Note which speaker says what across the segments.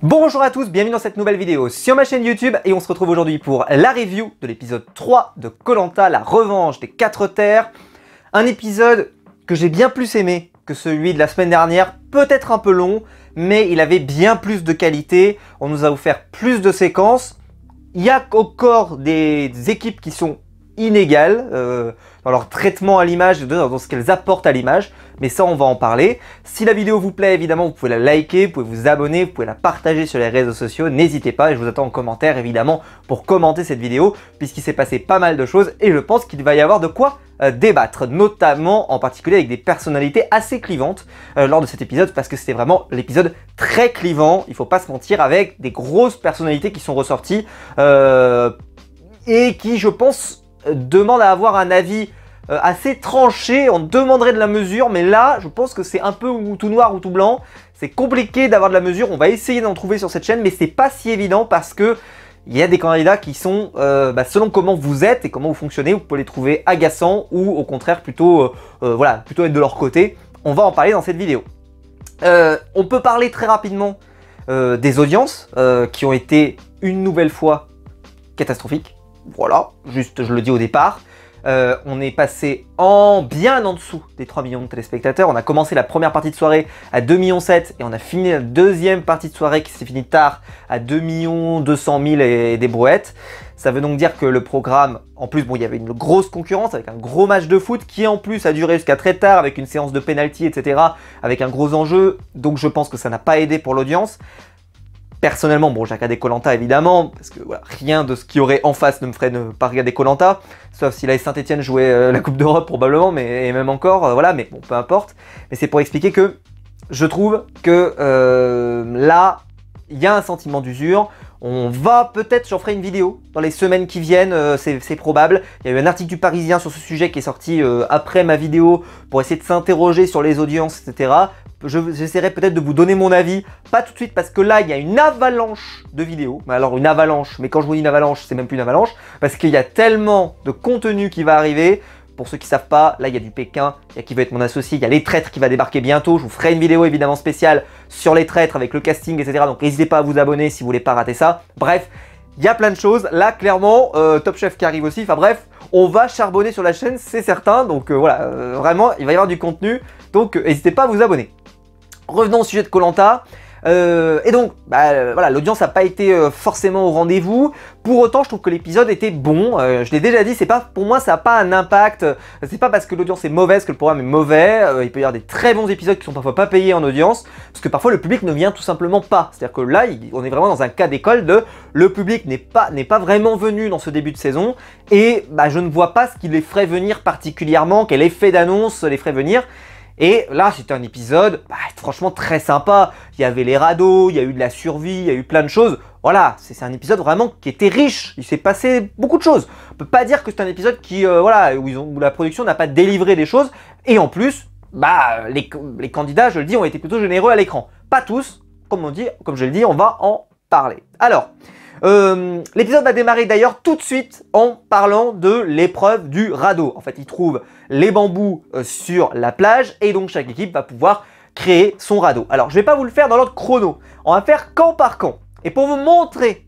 Speaker 1: Bonjour à tous, bienvenue dans cette nouvelle vidéo sur ma chaîne YouTube et on se retrouve aujourd'hui pour la review de l'épisode 3 de Koh Lanta, la revanche des 4 terres. Un épisode que j'ai bien plus aimé que celui de la semaine dernière, peut-être un peu long, mais il avait bien plus de qualité, on nous a offert plus de séquences. Il y a encore des équipes qui sont inégales dans leur traitement à l'image, dans ce qu'elles apportent à l'image, mais ça on va en parler. Si la vidéo vous plaît, évidemment vous pouvez la liker, vous pouvez vous abonner, vous pouvez la partager sur les réseaux sociaux, n'hésitez pas et je vous attends en commentaire évidemment pour commenter cette vidéo puisqu'il s'est passé pas mal de choses et je pense qu'il va y avoir de quoi débattre, notamment en particulier avec des personnalités assez clivantes lors de cet épisode parce que c'était vraiment l'épisode très clivant, il faut pas se mentir, avec des grosses personnalités qui sont ressorties et qui je pense demandent à avoir un avis assez tranché. On demanderait de la mesure, mais là je pense que c'est un peu ou tout noir ou tout blanc, c'est compliqué d'avoir de la mesure. On va essayer d'en trouver sur cette chaîne, mais c'est pas si évident parce que il y a des candidats qui sont, selon comment vous êtes et comment vous fonctionnez, vous pouvez les trouver agaçants ou au contraire plutôt, plutôt être de leur côté. On va en parler dans cette vidéo. On peut parler très rapidement des audiences qui ont été une nouvelle fois catastrophiques. Voilà, juste je le dis au départ. On est passé bien en dessous des 3 millions de téléspectateurs. On a commencé la première partie de soirée à 2,7 millions et on a fini la deuxième partie de soirée qui s'est finie tard à 2 200 000 et des brouettes. Ça veut donc dire que le programme, en plus, bon, il y avait une grosse concurrence avec un gros match de foot qui en plus a duré jusqu'à très tard avec une séance de penalty, etc. avec un gros enjeu. Donc je pense que ça n'a pas aidé pour l'audience. Personnellement, bon, j'ai regardé Koh Lanta évidemment, parce que voilà, rien de ce qu'il y aurait en face ne me ferait ne pas regarder Koh Lanta, sauf si l'AS Saint-Etienne jouait la Coupe d'Europe probablement, mais et même encore, voilà, mais bon, peu importe. Mais c'est pour expliquer que je trouve que là, il y a un sentiment d'usure. On va peut-être, j'en ferai une vidéo dans les semaines qui viennent, c'est probable. Il y a eu un article du Parisien sur ce sujet qui est sorti après ma vidéo pour essayer de s'interroger sur les audiences, etc. J'essaierai peut-être de vous donner mon avis, pas tout de suite parce que là il y a une avalanche de vidéos, alors une avalanche, mais quand je vous dis une avalanche, c'est même plus une avalanche, parce qu'il y a tellement de contenu qui va arriver. Pour ceux qui ne savent pas, là il y a du Pékin, il y a qui veut être mon associé, il y a les traîtres qui va débarquer bientôt, je vous ferai une vidéo évidemment spéciale sur les traîtres avec le casting, etc. Donc n'hésitez pas à vous abonner si vous voulez pas rater ça. Bref, il y a plein de choses, là clairement, Top Chef qui arrive aussi, enfin bref, on va charbonner sur la chaîne, c'est certain, donc voilà, vraiment il va y avoir du contenu, donc n'hésitez pas à vous abonner. Revenons au sujet de Koh Lanta. Et donc, voilà, l'audience n'a pas été forcément au rendez-vous. Pour autant, je trouve que l'épisode était bon. Je l'ai déjà dit, c'est pas, pour moi, ça n'a pas un impact. C'est pas parce que l'audience est mauvaise que le programme est mauvais. Il peut y avoir des très bons épisodes qui sont parfois pas payés en audience, parce que parfois le public ne vient tout simplement pas. C'est-à-dire que là, on est vraiment dans un cas d'école de le public n'est pas vraiment venu dans ce début de saison, et je ne vois pas ce qui les ferait venir particulièrement, quel effet d'annonce les ferait venir. Et là, c'était un épisode franchement très sympa. Il y avait les radeaux, il y a eu de la survie, il y a eu plein de choses. Voilà, c'est un épisode vraiment qui était riche. Il s'est passé beaucoup de choses. On peut pas dire que c'est un épisode qui, où la production n'a pas délivré des choses. Et en plus, les candidats, je le dis, ont été plutôt généreux à l'écran. Pas tous, comme je le dis, on va en parler. Alors, l'épisode va démarrer d'ailleurs tout de suite en parlant de l'épreuve du radeau. En fait, ils trouvent les bambous sur la plage et donc chaque équipe va pouvoir créer son radeau. Alors, je ne vais pas vous le faire dans l'ordre chrono. On va faire camp par camp. Et pour vous montrer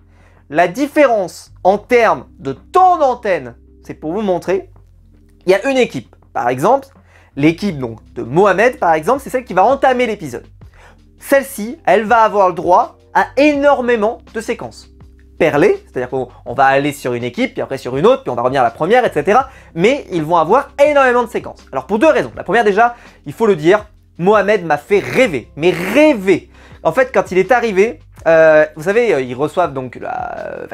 Speaker 1: la différence en termes de temps d'antenne, c'est pour vous montrer, il y a une équipe. Par exemple, l'équipe donc de Mohamed, par exemple, c'est celle qui va entamer l'épisode. Celle-ci, elle va avoir le droit à énormément de séquences perlées, c'est-à-dire qu'on va aller sur une équipe, puis après sur une autre, puis on va revenir à la première, etc. Mais ils vont avoir énormément de séquences. Alors pour deux raisons. La première déjà, il faut le dire, Mohamed m'a fait rêver, mais rêver. En fait, quand il est arrivé, vous savez, ils reçoivent donc,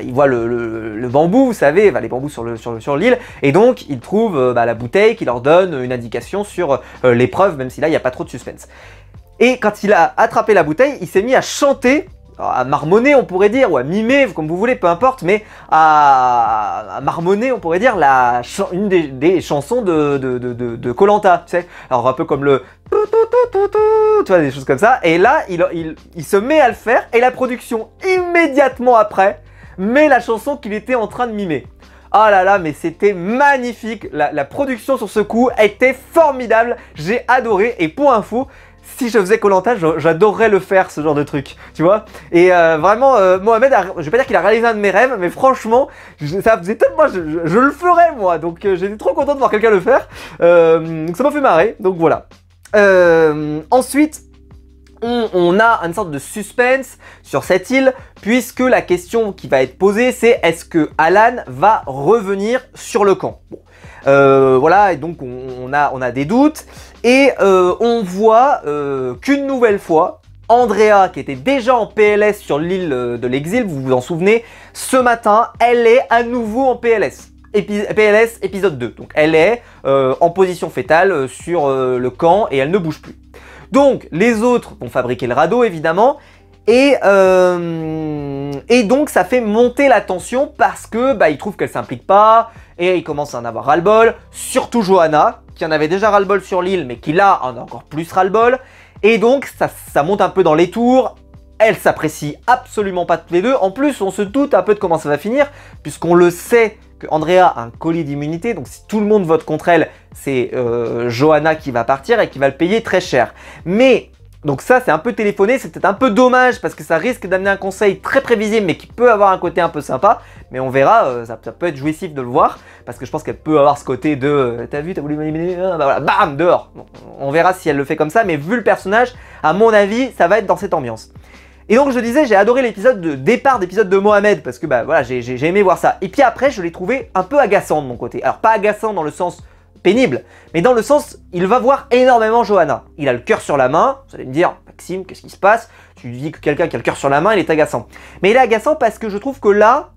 Speaker 1: ils voient le bambou, vous savez, les bambous sur l'île, et donc ils trouvent la bouteille qui leur donne une indication sur l'épreuve, même si là il n'y a pas trop de suspense. Et quand il a attrapé la bouteille, il s'est mis à chanter, à marmonner on pourrait dire, ou à mimer, comme vous voulez, peu importe, mais à marmonner on pourrait dire une des chansons de Koh Lanta, tu sais. Alors un peu comme le... Tu vois, des choses comme ça. Et là, il se met à le faire, et la production, immédiatement après, met la chanson qu'il était en train de mimer. Oh là là, mais c'était magnifique, la production sur ce coup était formidable, j'ai adoré. Et pour info, si je faisais Koh-Lanta, j'adorerais le faire, ce genre de truc, tu vois. Et vraiment, Mohamed, je vais pas dire qu'il a réalisé un de mes rêves, mais franchement, ça faisait tellement, je le ferais moi, donc j'étais trop content de voir quelqu'un le faire. Donc ça m'a fait marrer, donc voilà. Ensuite, on a une sorte de suspense sur cette île, puisque la question qui va être posée, c'est est-ce que Alan va revenir sur le camp? Bon. Voilà, et donc on a des doutes, et on voit qu'une nouvelle fois, Andrea, qui était déjà en PLS sur l'île de l'exil, vous vous en souvenez, ce matin, elle est à nouveau en PLS. PLS épisode 2, donc elle est en position fétale sur le camp et elle ne bouge plus. Donc les autres vont fabriquer le radeau évidemment, et donc ça fait monter la tension parce que bah, ils trouvent qu'elle s'implique pas et ils commencent à en avoir ras-le-bol, surtout Johanna qui en avait déjà ras-le-bol sur l'île mais qui là en a encore plus ras-le-bol, et donc ça monte un peu dans les tours. Elles s'apprécient absolument pas toutes les deux, en plus on se doute un peu de comment ça va finir puisqu'on le sait que Andrea a un colis d'immunité, donc si tout le monde vote contre elle, c'est Johanna qui va partir et qui va le payer très cher. Mais, donc ça c'est un peu téléphoné, c'est peut-être un peu dommage parce que ça risque d'amener un conseil très prévisible mais qui peut avoir un côté un peu sympa, mais on verra, ça peut être jouissif de le voir, parce que je pense qu'elle peut avoir ce côté de t'as vu, t'as voulu m'éliminer, bah voilà, bam, dehors. Bon, on verra si elle le fait comme ça, mais vu le personnage, à mon avis, ça va être dans cette ambiance. Et donc je disais, j'ai adoré l'épisode de départ d'épisode de Mohamed parce que bah voilà, j'ai aimé voir ça. Et puis après, je l'ai trouvé un peu agaçant de mon côté. Alors pas agaçant dans le sens pénible, mais dans le sens, il va voir énormément Johanna. Il a le cœur sur la main. Vous allez me dire, Maxime, qu'est-ce qui se passe? Tu dis que quelqu'un qui a le cœur sur la main, il est agaçant. Mais il est agaçant parce que je trouve que là,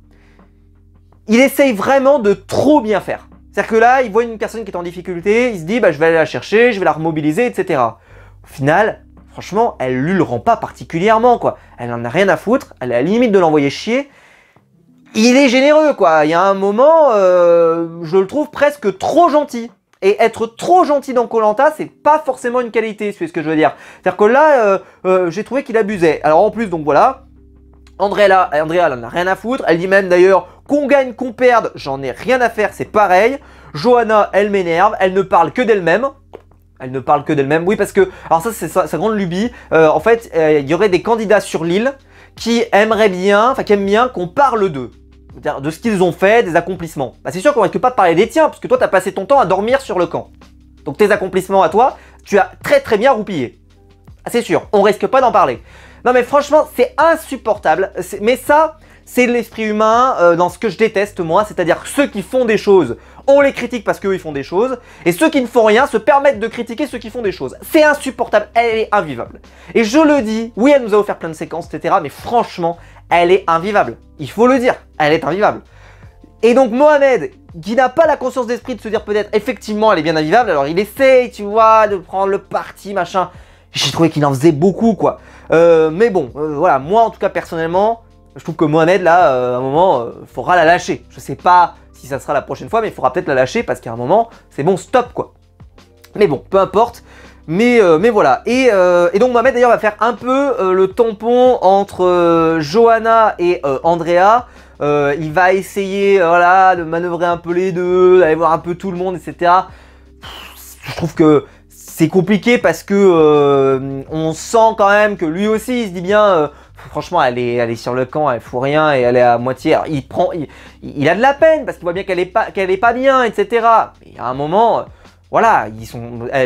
Speaker 1: il essaye vraiment de trop bien faire. C'est-à-dire que là, il voit une personne qui est en difficulté, il se dit, bah je vais aller la chercher, je vais la remobiliser, etc. Au final, franchement, elle lui le rend pas particulièrement, quoi. Elle en a rien à foutre, elle est à la limite de l'envoyer chier. Il est généreux, quoi. Il y a un moment, je le trouve presque trop gentil. Et être trop gentil dans Koh-Lanta, c'est pas forcément une qualité, c'est ce que je veux dire. C'est-à-dire que là, j'ai trouvé qu'il abusait. Alors en plus, donc voilà, Andrea, elle en a rien à foutre. Elle dit même d'ailleurs, qu'on gagne, qu'on perde, j'en ai rien à faire, c'est pareil. Johanna, elle m'énerve, elle ne parle que d'elle-même. Elle ne parle que d'elle-même, oui, parce que, alors ça c'est sa grande lubie, en fait, il y aurait des candidats sur l'île qui aimeraient bien, enfin qui aiment bien qu'on parle d'eux, de ce qu'ils ont fait, des accomplissements. Bah, c'est sûr qu'on risque pas de parler des tiens, parce que toi t'as passé ton temps à dormir sur le camp. Donc tes accomplissements à toi, tu as très bien roupillé. Ah, c'est sûr, on risque pas d'en parler. Non mais franchement, c'est insupportable, mais ça, c'est l'esprit humain dans ce que je déteste moi, c'est-à-dire ceux qui font des choses, on les critique parce qu'eux ils font des choses, et ceux qui ne font rien se permettent de critiquer ceux qui font des choses. C'est insupportable, elle est invivable. Et je le dis, oui elle nous a offert plein de séquences, etc. Mais franchement, elle est invivable. Il faut le dire, elle est invivable. Et donc Mohamed, qui n'a pas la conscience d'esprit de se dire peut-être effectivement elle est bien invivable, alors il essaye, tu vois, de prendre le parti, machin. J'ai trouvé qu'il en faisait beaucoup, quoi. Mais bon, voilà, moi en tout cas personnellement, je trouve que Mohamed là, à un moment, faudra la lâcher. Je sais pas si ça sera la prochaine fois, mais il faudra peut-être la lâcher parce qu'à un moment, c'est bon, stop, quoi. Mais bon, peu importe. Mais voilà. Et donc Mohamed d'ailleurs va faire un peu le tampon entre Johanna et Andrea. Il va essayer, voilà, de manœuvrer un peu les deux, d'aller voir un peu tout le monde, etc. Je trouve que c'est compliqué parce que on sent quand même que lui aussi il se dit bien, franchement elle est sur le camp, elle fout rien et elle est à moitié. Alors, il a de la peine parce qu'il voit bien qu'elle est pas bien, etc. Mais à un moment, voilà,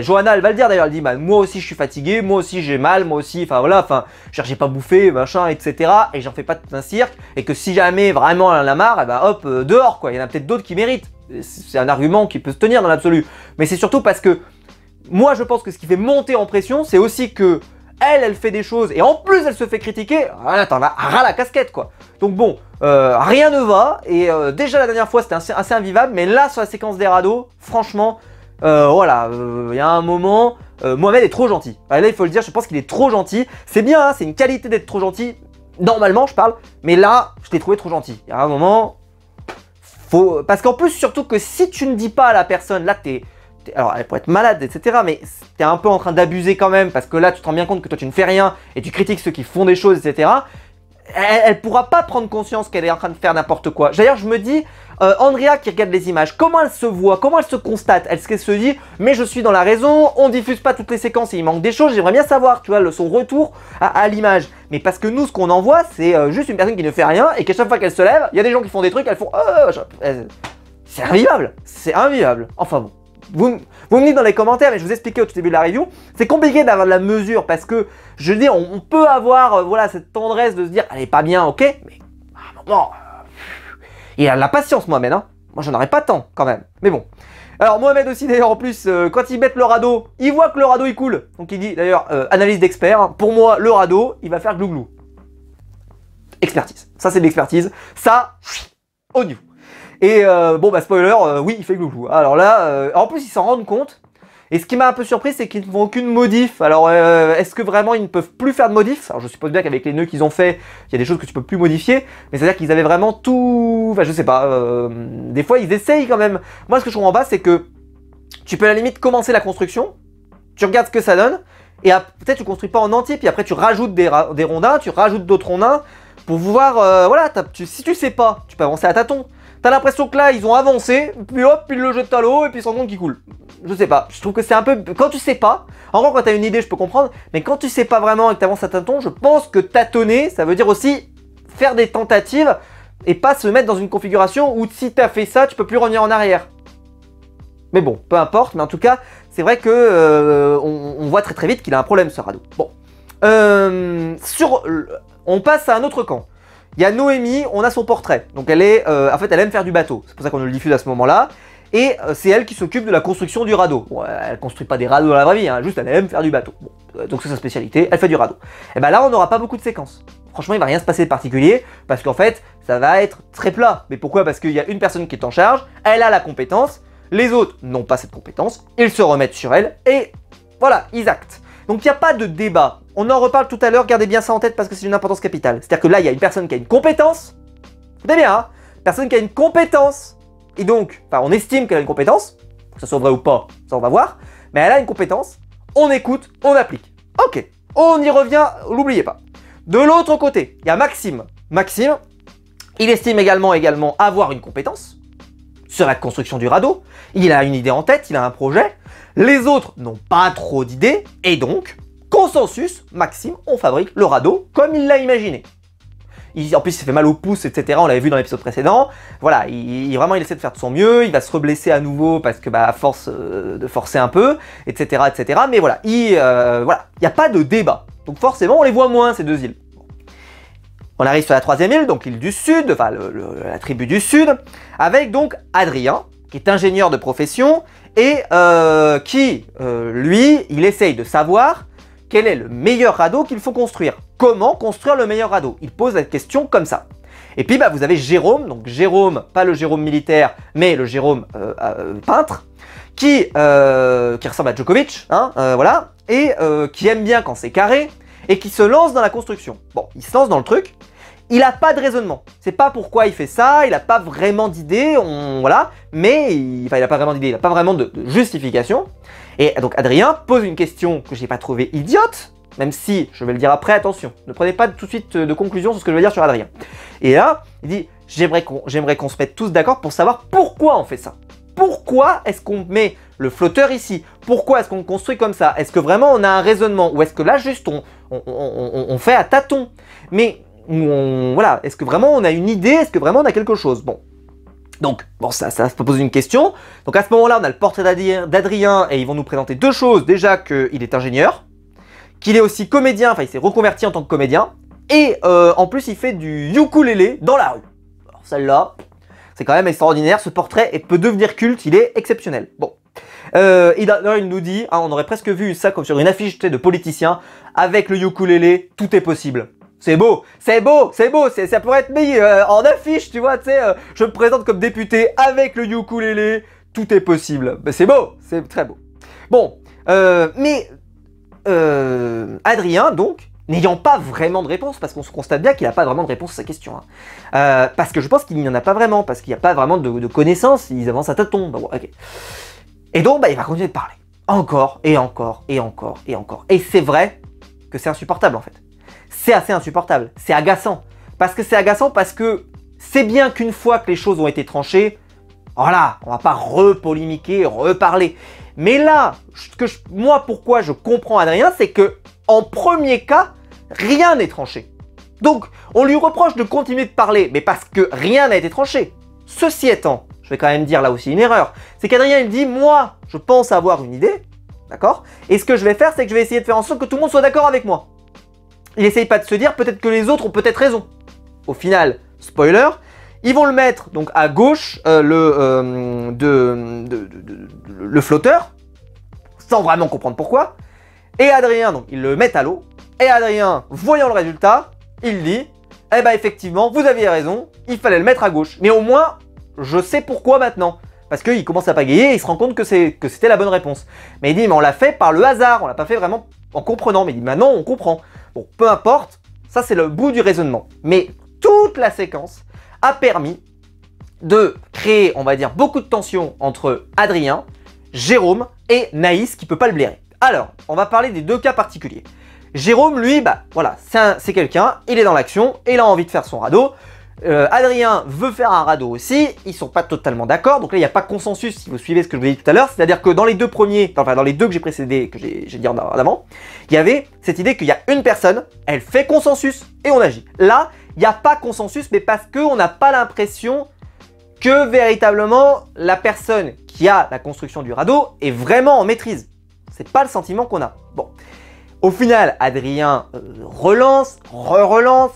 Speaker 1: Johanna elle va le dire d'ailleurs, elle dit bah, moi aussi je suis fatigué, moi aussi j'ai mal, moi aussi, enfin voilà, j'ai pas bouffé, machin, etc. Et j'en fais pas tout un cirque, et que si jamais vraiment elle en a marre, et ben hop, dehors quoi, il y en a peut-être d'autres qui méritent. C'est un argument qui peut se tenir dans l'absolu. Mais c'est surtout parce que moi je pense que ce qui fait monter en pression, c'est aussi que elle fait des choses et en plus elle se fait critiquer, voilà, t'en as ras la casquette quoi. Donc bon, rien ne va, et déjà la dernière fois c'était assez invivable, mais là sur la séquence des radeaux, franchement, voilà, il y a un moment, Mohamed est trop gentil. Là il faut le dire, je pense qu'il est trop gentil. C'est bien, hein, c'est une qualité d'être trop gentil, normalement je parle, mais là je t'ai trouvé trop gentil. Il y a un moment, parce qu'en plus surtout que si tu ne dis pas à la personne, là alors elle pourrait être malade, etc. Mais t'es un peu en train d'abuser quand même, parce que là tu te rends bien compte que toi tu ne fais rien et tu critiques ceux qui font des choses, etc. elle pourra pas prendre conscience qu'elle est en train de faire n'importe quoi. D'ailleurs, je me dis, Andrea qui regarde les images, comment elle se voit, comment elle se constate? Est-ce qu'elle se dit, mais je suis dans la raison, on diffuse pas toutes les séquences et il manque des choses, j'aimerais bien savoir, tu vois, son retour à l'image. Mais parce que nous, ce qu'on en voit, c'est juste une personne qui ne fait rien et qu'à chaque fois qu'elle se lève, il y a des gens qui font des trucs, elles font, c'est invivable, c'est invivable. Enfin bon. Vous me dites dans les commentaires, mais je vous expliquais au tout début de la review, c'est compliqué d'avoir de la mesure parce que, je veux dire, on peut avoir voilà, cette tendresse de se dire, elle est pas bien, ok, mais à un moment, il a de la patience Mohamed, hein. Moi j'en aurais pas tant quand même, mais bon. Alors Mohamed aussi d'ailleurs en plus, quand ils mettent le radeau, il voit que le radeau il coule. Donc il dit d'ailleurs, analyse d'expert, hein, pour moi le radeau, il va faire glouglou. Expertise, ça c'est de l'expertise, ça, au niveau. Et bon bah spoiler, oui il fait glouglou. Alors là, en plus ils s'en rendent compte. Et ce qui m'a un peu surpris c'est qu'ils ne font aucune modif. Alors est-ce que vraiment ils ne peuvent plus faire de modif? Alors je suppose bien qu'avec les nœuds qu'ils ont fait, il y a des choses que tu peux plus modifier. Mais c'est à dire qu'ils avaient vraiment tout... Enfin je sais pas, des fois ils essayent quand même. Moi ce que je comprends pas c'est que tu peux à la limite commencer la construction, tu regardes ce que ça donne, et peut-être tu construis pas en entier, puis après tu rajoutes des rondins, tu rajoutes d'autres rondins, pour pouvoir, voilà, si tu sais pas, tu peux avancer à tâtons. T'as l'impression que là, ils ont avancé, puis hop, ils le jettent à l'eau, et puis ils s'en rendent compte qu'ils coulent. Je sais pas, je trouve que c'est un peu... Quand tu sais pas, encore quand t'as une idée, je peux comprendre, mais quand tu sais pas vraiment et que t'avances à tâtons, je pense que tâtonner, ça veut dire aussi faire des tentatives, et pas se mettre dans une configuration où si t'as fait ça, tu peux plus revenir en arrière. Mais bon, peu importe, mais en tout cas, c'est vrai que on voit très vite qu'il a un problème, ce radeau. Bon. On passe à un autre camp. Il y a Noémie, on a son portrait. Donc elle est, en fait, elle aime faire du bateau. C'est pour ça qu'on le diffuse à ce moment-là. Et c'est elle qui s'occupe de la construction du radeau. Bon, elle construit pas des radeaux dans la vraie vie, hein, juste elle aime faire du bateau. Bon, donc c'est sa spécialité, elle fait du radeau. Et ben là, on n'aura pas beaucoup de séquences. Franchement, il va rien se passer de particulier, parce qu'en fait, ça va être très plat. Mais pourquoi? Parce qu'il y a une personne qui est en charge, elle a la compétence, les autres n'ont pas cette compétence, ils se remettent sur elle, et voilà, ils actent. Donc il n'y a pas de débat. On en reparle tout à l'heure, gardez bien ça en tête parce que c'est une importance capitale. C'est-à-dire que là, il y a une personne qui a une compétence. Écoutez bien, hein, personne qui a une compétence. Et donc, enfin, on estime qu'elle a une compétence. Que ça soit vrai ou pas, ça on va voir. Mais elle a une compétence, on écoute, on applique. Ok, on y revient, n'oubliez pas. De l'autre côté, il y a Maxime. Maxime, il estime également avoir une compétence sur la construction du radeau. Il a une idée en tête, il a un projet. Les autres n'ont pas trop d'idées, et donc, consensus, Maxime, on fabrique le radeau comme il l'a imaginé. En plus, il s'est fait mal au pouce, etc. On l'avait vu dans l'épisode précédent. Voilà, vraiment, il essaie de faire de son mieux. Il va se reblesser à nouveau parce que, à force de forcer un peu, etc., etc. Mais voilà, il n'y a pas de débat. Donc forcément, on les voit moins, ces deux îles. On arrive sur la troisième île, donc l'île du Sud, enfin la tribu du Sud, avec donc Adrien, qui est ingénieur de profession, et qui, lui, il essaye de savoir quel est le meilleur radeau qu'il faut construire. Comment construire le meilleur radeau? Il pose la question comme ça. Et puis vous avez Jérôme, donc Jérôme, pas le Jérôme militaire, mais le Jérôme peintre, qui ressemble à Djokovic, hein, voilà, et qui aime bien quand c'est carré, et qui se lance dans la construction. Bon, il se lance dans le truc, il n'a pas de raisonnement. C'est pas pourquoi il fait ça, il n'a pas vraiment d'idée, voilà, mais il n'a pas vraiment d'idée, il n'a pas vraiment de justification. Et donc Adrien pose une question que j'ai pas trouvée idiote, même si, je vais le dire après, attention, ne prenez pas tout de suite de conclusion sur ce que je vais dire sur Adrien. Et là, il dit, j'aimerais qu'on se mette tous d'accord pour savoir pourquoi on fait ça. Pourquoi est-ce qu'on met le flotteur ici? Pourquoi est-ce qu'on construit comme ça? Est-ce que vraiment on a un raisonnement? Ou est-ce que là, juste, on fait à tâtons? Mais, voilà, est-ce que vraiment on a une idée? Est-ce que vraiment on a quelque chose? Bon. Donc, bon, ça peut poser une question. Donc à ce moment-là, on a le portrait d'Adrien et ils vont nous présenter deux choses. Déjà qu'il est ingénieur, qu'il est aussi comédien, enfin il s'est reconverti en tant que comédien, et en plus il fait du ukulélé dans la rue. Alors celle-là, c'est quand même extraordinaire, ce portrait peut devenir culte, il est exceptionnel. Bon, il nous dit, hein, on aurait presque vu ça comme sur une affiche de politicien, avec le ukulélé, tout est possible. C'est beau, c'est beau, c'est beau, ça pourrait être mis en affiche, tu vois, tu sais, je me présente comme député avec le ukulélé, tout est possible. Ben, c'est beau, c'est très beau. Bon, mais Adrien, donc, n'ayant pas vraiment de réponse, parce qu'on se constate bien qu'il n'a pas vraiment de réponse à sa question, hein, parce que je pense qu'il n'y en a pas vraiment, parce qu'il n'y a pas vraiment de connaissances, ils avancent à tâtons, bon, ok. Et donc, il va continuer de parler, encore, et encore, et encore, et encore. Et c'est vrai que c'est insupportable, en fait. C'est assez insupportable, c'est agaçant. Parce que c'est agaçant, parce que c'est bien qu'une fois que les choses ont été tranchées, voilà, on va pas repolémiquer, reparler. Mais là, moi, pourquoi je comprends Adrien, c'est que en premier cas, rien n'est tranché. Donc, on lui reproche de continuer de parler, mais parce que rien n'a été tranché. Ceci étant, je vais quand même dire là aussi une erreur, c'est qu'Adrien, il dit, moi, je pense avoir une idée, d'accord? Et ce que je vais faire, c'est que je vais essayer de faire en sorte que tout le monde soit d'accord avec moi. Il n'essaye pas de se dire, peut-être que les autres ont peut-être raison. Au final, spoiler, ils vont le mettre donc à gauche, le flotteur, sans vraiment comprendre pourquoi. Et Adrien, donc, ils le mettent à l'eau. Et Adrien, voyant le résultat, il dit, eh ben effectivement, vous aviez raison, il fallait le mettre à gauche. Mais au moins, je sais pourquoi maintenant. Parce qu'il commence à pagayer et il se rend compte que c'était la bonne réponse. Mais il dit, mais on l'a fait par le hasard, on l'a pas fait vraiment en comprenant. Mais il dit, maintenant on comprend. Bon, peu importe, ça c'est le bout du raisonnement. Mais toute la séquence a permis de créer, on va dire, beaucoup de tension entre Adrien, Jérôme et Naïs qui peut pas le blairer. Alors, on va parler des deux cas particuliers. Jérôme, lui, bah voilà, c'est quelqu'un, il est dans l'action, il a envie de faire son radeau. Adrien veut faire un radeau aussi, ils sont pas totalement d'accord, donc là il n'y a pas consensus si vous suivez ce que je vous ai dit tout à l'heure, c'est-à-dire que dans les deux premiers, enfin dans les deux que j'ai précédés, que j'ai dit en avant, il y avait cette idée qu'il y a une personne, elle fait consensus et on agit. Là, il n'y a pas consensus, mais parce qu'on n'a pas l'impression que véritablement la personne qui a la construction du radeau est vraiment en maîtrise. C'est pas le sentiment qu'on a. Bon. Au final, Adrien relance, relance,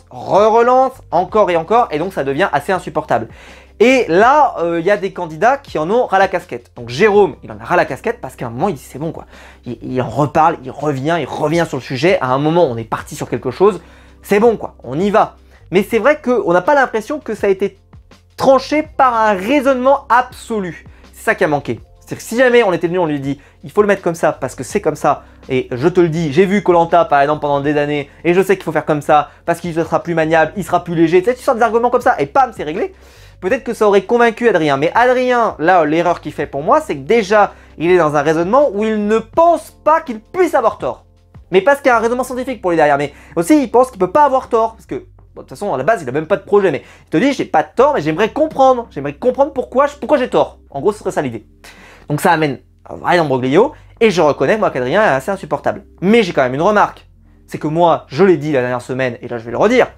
Speaker 1: encore et encore, et donc ça devient assez insupportable. Et là, il y a des candidats qui en ont ras la casquette. Donc Jérôme, il en a ras la casquette parce qu'à un moment, il dit c'est bon quoi. Il en reparle, il revient sur le sujet. À un moment, on est parti sur quelque chose, c'est bon quoi, on y va. Mais c'est vrai qu'on n'a pas l'impression que ça a été tranché par un raisonnement absolu. C'est ça qui a manqué. C'est-à-dire que si jamais on était venu, on lui dit il faut le mettre comme ça parce que c'est comme ça, et je te le dis, j'ai vu Koh-Lanta par exemple pendant des années, et je sais qu'il faut faire comme ça parce qu'il sera plus maniable, il sera plus léger, tu sais, tu sors des arguments comme ça, et pam, c'est réglé. Peut-être que ça aurait convaincu Adrien, mais Adrien, là, l'erreur qu'il fait pour moi, c'est que déjà, il est dans un raisonnement où il ne pense pas qu'il puisse avoir tort. Mais parce qu'il y a un raisonnement scientifique pour lui derrière, mais aussi il pense qu'il peut pas avoir tort, parce que bon, de toute façon, à la base, il n'a même pas de projet, mais il te dit, j'ai pas de tort, mais j'aimerais comprendre pourquoi j'ai tort. En gros, ce serait ça l'idée. Donc ça amène un vrai imbroglio, et je reconnais moi qu'Adrien est assez insupportable. Mais j'ai quand même une remarque, c'est que moi, je l'ai dit la dernière semaine, et là je vais le redire,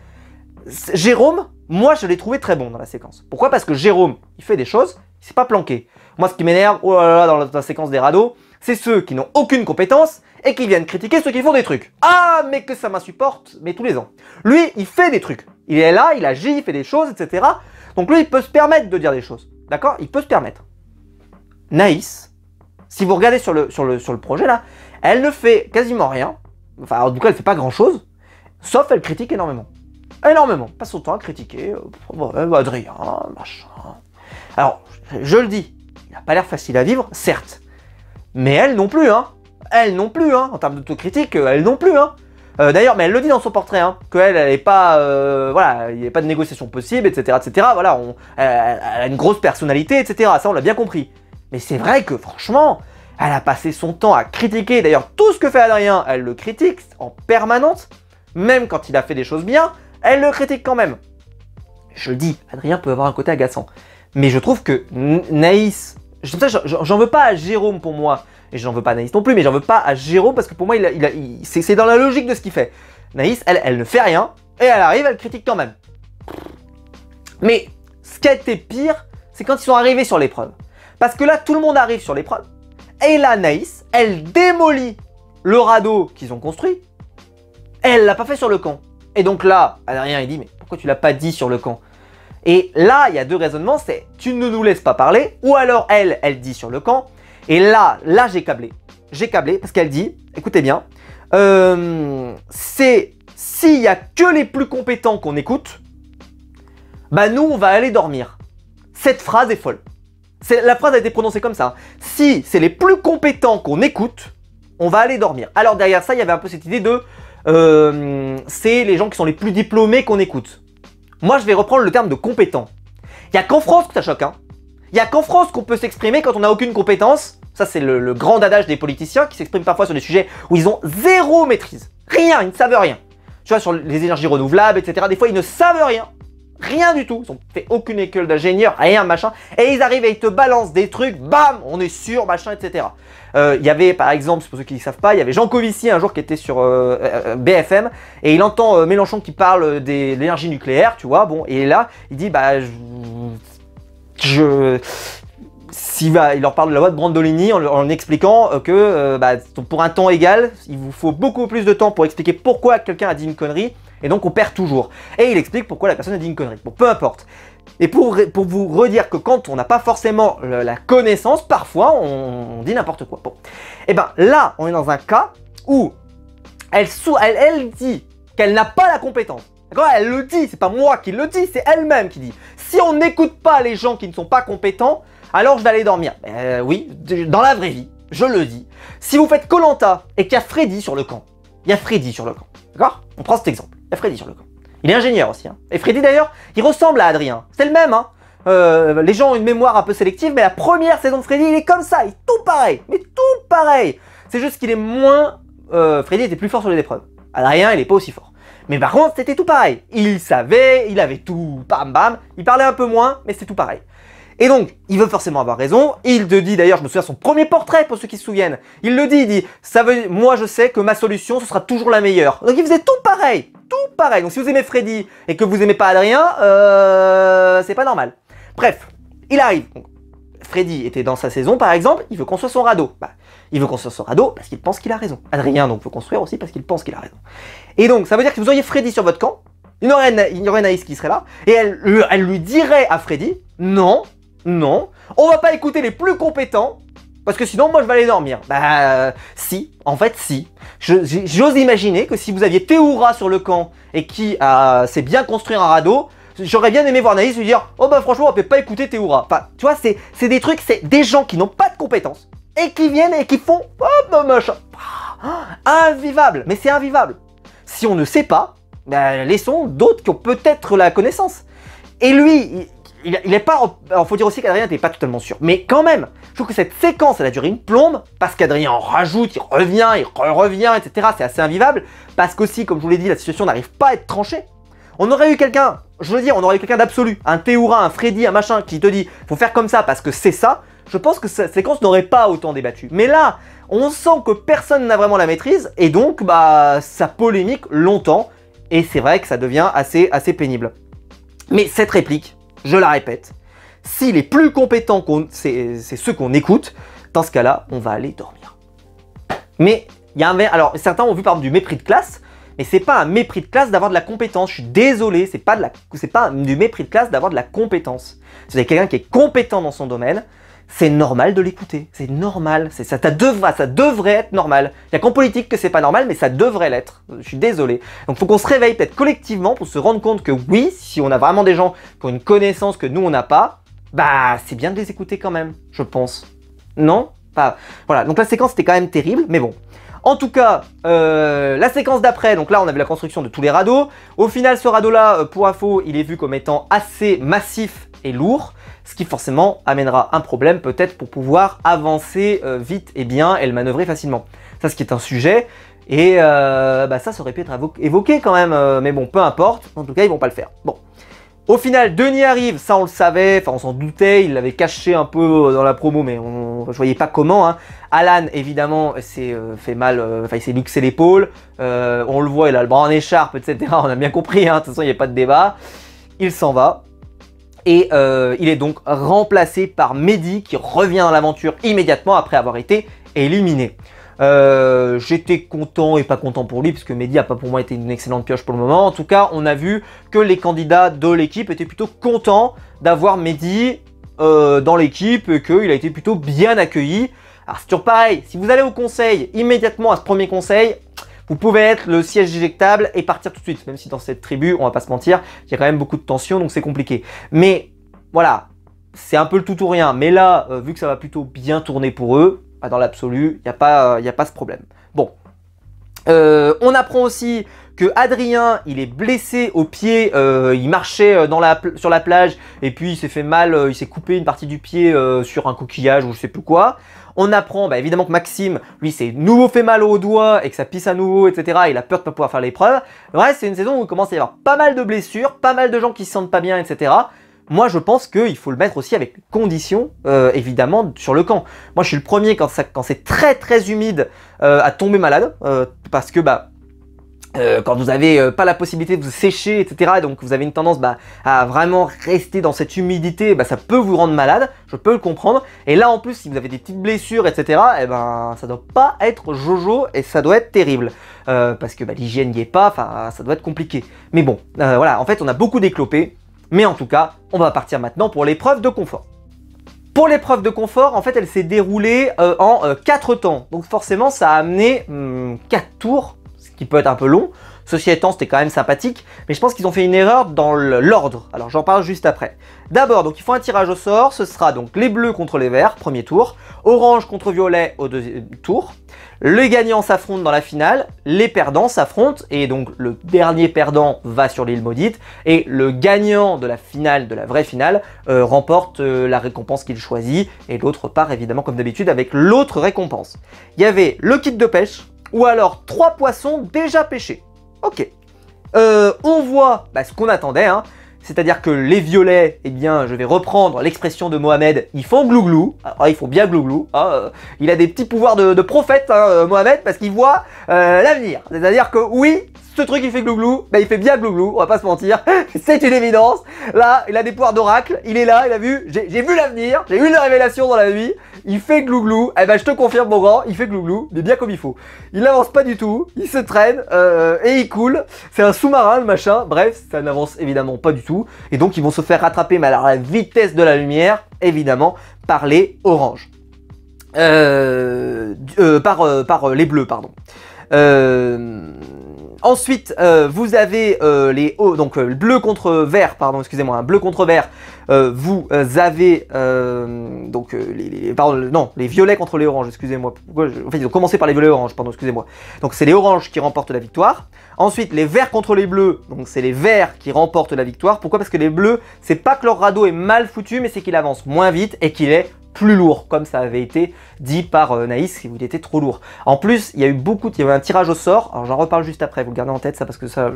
Speaker 1: Jérôme, moi je l'ai trouvé très bon dans la séquence. Pourquoi? Parce que Jérôme, il fait des choses, il s'est pas planqué. Moi ce qui m'énerve, oh là là, dans la séquence des radeaux, c'est ceux qui n'ont aucune compétence, et qui viennent critiquer ceux qui font des trucs. Ah, mais que ça m'insupporte, mais tous les ans. Lui, il fait des trucs. Il est là, il agit, il fait des choses, etc. Donc lui, il peut se permettre de dire des choses. D'accord? Il peut se permettre. Naïs, si vous regardez sur le projet là, elle ne fait quasiment rien. Enfin, en tout cas, elle fait pas grand chose. Sauf elle critique énormément. Énormément. Passe son temps à critiquer. Adrien, machin. Alors, je le dis, il n'a pas l'air facile à vivre, certes. Mais elle non plus, hein. Elle non plus, hein. En termes d'autocritique, elle non plus, hein. D'ailleurs, mais elle le dit dans son portrait, hein, qu'elle, elle n'est pas, voilà, il n'y a pas de négociation possible, etc., etc. Voilà, elle a une grosse personnalité, etc. Ça, on l'a bien compris. Mais c'est vrai que, franchement, elle a passé son temps à critiquer. D'ailleurs, tout ce que fait Adrien, elle le critique en permanence. Même quand il a fait des choses bien, elle le critique quand même. Je le dis, Adrien peut avoir un côté agaçant. Mais je trouve que Naïs, j'en veux pas à Jérôme pour moi. Et j'en veux pas à Naïs non plus, mais j'en veux pas à Jérôme parce que pour moi, c'est dans la logique de ce qu'il fait. Naïs, elle ne fait rien, et elle arrive, elle critique quand même. Mais ce qui a été pire, c'est quand ils sont arrivés sur l'épreuve. Parce que là, tout le monde arrive sur l'épreuve, et là, Naïs, elle démolit le radeau qu'ils ont construit, et elle l'a pas fait sur le camp. Et donc là, Adrien, il dit, mais pourquoi tu l'as pas dit sur le camp? Et là, il y a deux raisonnements, c'est tu ne nous laisses pas parler, ou alors elle dit sur le camp. Et là j'ai câblé. J'ai câblé parce qu'elle dit, écoutez bien, c'est s'il y a que les plus compétents qu'on écoute, bah nous on va aller dormir. Cette phrase est folle. La phrase a été prononcée comme ça. Hein. Si c'est les plus compétents qu'on écoute, on va aller dormir. Alors derrière ça, il y avait un peu cette idée de, c'est les gens qui sont les plus diplômés qu'on écoute. Moi je vais reprendre le terme de compétent. Il n'y a qu'en France que ça choque, hein. Il n'y a qu'en France qu'on peut s'exprimer quand on n'a aucune compétence. Ça, c'est le grand adage des politiciens qui s'expriment parfois sur des sujets où ils ont zéro maîtrise. Rien, ils ne savent rien. tu vois, sur les énergies renouvelables, etc. Des fois, ils ne savent rien. Rien du tout, ils ont fait aucune école d'ingénieur, rien, machin, et ils arrivent et ils te balancent des trucs, bam, on est sûr, machin, etc. Il y avait, par exemple, pour ceux qui ne savent pas, il y avait Jean Covici un jour qui était sur BFM, et il entend Mélenchon qui parle de l'énergie nucléaire, tu vois, bon, et là, il dit, bah, il leur parle de la loi de Brandolini en expliquant que bah, pour un temps égal, il vous faut beaucoup plus de temps pour expliquer pourquoi quelqu'un a dit une connerie, et donc on perd toujours. Et il explique pourquoi la personne a dit une connerie. Bon, peu importe. Et pour vous redire que quand on n'a pas forcément la connaissance, parfois on dit n'importe quoi. Bon. Et ben là, on est dans un cas où elle dit qu'elle n'a pas la compétence. D'accord ? Elle le dit, c'est pas moi qui le dis, c'est elle-même qui dit. Si on n'écoute pas les gens qui ne sont pas compétents, alors je vais aller dormir. Oui, dans la vraie vie, je le dis. Si vous faites Koh-Lanta et qu'il y a Freddy sur le camp, il y a Freddy sur le camp. D'accord ? On prend cet exemple. Il y a Freddy sur le camp. Il est ingénieur aussi. Hein. Et Freddy d'ailleurs, il ressemble à Adrien. C'est le même. Hein. Les gens ont une mémoire un peu sélective, mais la première saison de Freddy, il est comme ça. Il est tout pareil. Mais tout pareil. C'est juste qu'il est moins... Freddy était plus fort sur les épreuves. Adrien, il est pas aussi fort. Mais par contre, c'était tout pareil. Il savait, il avait tout, bam bam. Il parlait un peu moins, mais c'était tout pareil. Et donc, il veut forcément avoir raison. Il te dit, d'ailleurs, je me souviens de son premier portrait, pour ceux qui se souviennent. Il le dit, il dit, moi je sais que ma solution, ce sera toujours la meilleure. Donc il faisait tout pareil, tout pareil. Donc si vous aimez Freddy et que vous aimez pas Adrien, c'est pas normal. Bref, il arrive. Donc, Freddy était dans sa saison, par exemple, il veut construire son radeau. Bah, il veut construire son radeau parce qu'il pense qu'il a raison. Adrien, donc, veut construire aussi parce qu'il pense qu'il a raison. Et donc, ça veut dire que vous auriez Freddy sur votre camp, il y aurait Naïs qui serait là, et elle lui dirait à Freddy, non, on va pas écouter les plus compétents, parce que sinon, moi, je vais aller dormir. Bah, si, en fait, si. J'ose imaginer que si vous aviez Théoura sur le camp, et qui sait bien construire un radeau, j'aurais bien aimé voir Naïs lui dire, oh bah franchement, on peut pas écouter Théoura. Enfin, tu vois, c'est des trucs, c'est des gens qui n'ont pas de compétences, et qui viennent et qui font, oh bah machin. Invivable, mais c'est invivable. Si on ne sait pas, bah, laissons d'autres qui ont peut-être la connaissance. Et lui, il est pas... Alors, faut dire aussi qu'Adrien n'était pas totalement sûr. Mais quand même, je trouve que cette séquence, elle a duré une plombe, parce qu'Adrien en rajoute, il revient, etc. C'est assez invivable, parce qu'aussi, comme je vous l'ai dit, la situation n'arrive pas à être tranchée. On aurait eu quelqu'un, je veux dire, on aurait eu quelqu'un d'absolu, un Théoura, un Freddy, un machin, qui te dit, faut faire comme ça parce que c'est ça. Je pense que cette séquence n'aurait pas autant débattu. Mais là, on sent que personne n'a vraiment la maîtrise, et donc, bah, ça polémique longtemps, et c'est vrai que ça devient assez pénible. Mais cette réplique, je la répète, si les plus compétents, c'est ceux qu'on écoute, dans ce cas-là, on va aller dormir. Mais, il y a alors, certains ont vu par exemple du mépris de classe, mais c'est pas un mépris de classe d'avoir de la compétence. Je suis désolé, c'est pas du mépris de classe d'avoir de la compétence. Si vous avez quelqu'un qui est compétent dans son domaine, c'est normal de l'écouter. C'est normal. Ça devrait être normal. Il n'y a qu'en politique que c'est pas normal, mais ça devrait l'être. Je suis désolé. Donc il faut qu'on se réveille peut-être collectivement pour se rendre compte que oui, si on a vraiment des gens qui ont une connaissance que nous on n'a pas, bah c'est bien de les écouter quand même, je pense. Non ? Enfin, voilà. Donc la séquence était quand même terrible, mais bon. En tout cas, la séquence d'après, donc là on avait la construction de tous les radeaux. Au final, ce radeau-là, pour info, il est vu comme étant assez massif et lourd, ce qui forcément amènera un problème peut-être pour pouvoir avancer vite et bien et le manœuvrer facilement. Ça, ce qui est un sujet, et bah, ça aurait pu être évoqué quand même, mais bon, peu importe, en tout cas, ils vont pas le faire. Bon. Au final, Denis arrive, ça on le savait, enfin on s'en doutait, il l'avait caché un peu dans la promo, mais je voyais pas comment. Hein. Alan, évidemment, s'est fait mal, enfin il s'est luxé l'épaule, on le voit, il a le bras en écharpe, etc. On a bien compris, hein, de toute façon il n'y a pas de débat. Il s'en va, et il est donc remplacé par Mehdi, qui revient dans l'aventure immédiatement après avoir été éliminé. J'étais content et pas content pour lui, parce que Mehdi a pas pour moi été une excellente pioche pour le moment. En tout cas, on a vu que les candidats de l'équipe étaient plutôt contents d'avoir Mehdi dans l'équipe, et qu'il a été plutôt bien accueilli. Alors c'est toujours pareil, si vous allez au conseil, immédiatement à ce premier conseil, vous pouvez être le siège éjectable et partir tout de suite, même si dans cette tribu, on va pas se mentir, il y a quand même beaucoup de tension, donc c'est compliqué. Mais voilà, c'est un peu le tout ou rien. Mais là, vu que ça va plutôt bien tourner pour eux, dans l'absolu, il n'y a pas ce problème. Bon, on apprend aussi que Adrien, il est blessé au pied, il marchait sur la plage, et puis il s'est fait mal, il s'est coupé une partie du pied sur un coquillage ou je sais plus quoi. On apprend bah, évidemment que Maxime, lui, s'est nouveau fait mal au doigt et que ça pisse à nouveau, etc. Il a peur de ne pas pouvoir faire l'épreuve. Ouais, c'est une saison où il commence à y avoir pas mal de blessures, pas mal de gens qui se sentent pas bien, etc. Moi, je pense qu'il faut le mettre aussi avec conditions, évidemment, sur le camp. Moi, je suis le premier, quand c'est très très humide, à tomber malade, parce que bah, quand vous avez pas la possibilité de vous sécher, etc., et donc vous avez une tendance bah, à vraiment rester dans cette humidité, bah, ça peut vous rendre malade, je peux le comprendre. Et là, en plus, si vous avez des petites blessures, etc., eh ben, ça doit pas être jojo et ça doit être terrible. Parce que bah, l'hygiène n'y est pas, enfin, ça doit être compliqué. Mais bon, voilà, en fait, on a beaucoup déclopé. Mais en tout cas, on va partir maintenant pour l'épreuve de confort. Pour l'épreuve de confort, en fait, elle s'est déroulée en 4 temps. Donc forcément, ça a amené 4 tours, ce qui peut être un peu long. Ceci étant, c'était quand même sympathique, mais je pense qu'ils ont fait une erreur dans l'ordre. Alors j'en parle juste après. D'abord, donc ils font un tirage au sort. Ce sera donc les bleus contre les verts, premier tour. Orange contre violet au deuxième tour. Les gagnants s'affrontent dans la finale. Les perdants s'affrontent et donc le dernier perdant va sur l'île maudite. Et le gagnant de la finale, de la vraie finale, remporte la récompense qu'il choisit. Et l'autre part évidemment comme d'habitude avec l'autre récompense. Il y avait le kit de pêche ou alors 3 poissons déjà pêchés. Ok. On voit bah, ce qu'on attendait, hein. C'est-à-dire que les violets, eh bien, je vais reprendre l'expression de Mohamed, ils font glouglou. Ah, ils font bien glouglou. Ah, il a des petits pouvoirs de prophète, hein, Mohamed, parce qu'il voit l'avenir. C'est-à-dire que oui, ce truc il fait glouglou, bah, il fait bien glouglou, on va pas se mentir. C'est une évidence. Là, il a des pouvoirs d'oracle, il est là, il a vu, j'ai vu l'avenir, j'ai eu une révélation dans la vie. Il fait glouglou, eh ben je te confirme mon grand, il fait glouglou, mais bien comme il faut. Il n'avance pas du tout, il se traîne et il coule. C'est un sous-marin le machin, bref, ça n'avance évidemment pas du tout. Et donc ils vont se faire rattraper, mais alors à la vitesse de la lumière, évidemment, par les oranges. Par les bleus, pardon. Ensuite, vous avez donc bleu contre vert, pardon, excusez-moi, hein, bleu contre vert. Vous avez donc les violets contre les oranges, excusez-moi. En fait, ils ont commencé par les violets oranges, pardon, excusez-moi. Donc c'est les oranges qui remportent la victoire. Ensuite, les verts contre les bleus, donc c'est les verts qui remportent la victoire. Pourquoi? Parce que les bleus, c'est pas que leur radeau est mal foutu, mais c'est qu'il avance moins vite et qu'il est plus lourd, comme ça avait été dit par Naïs, il était trop lourd. En plus, il y avait un tirage au sort, alors j'en reparle juste après, vous le gardez en tête ça, parce que ça,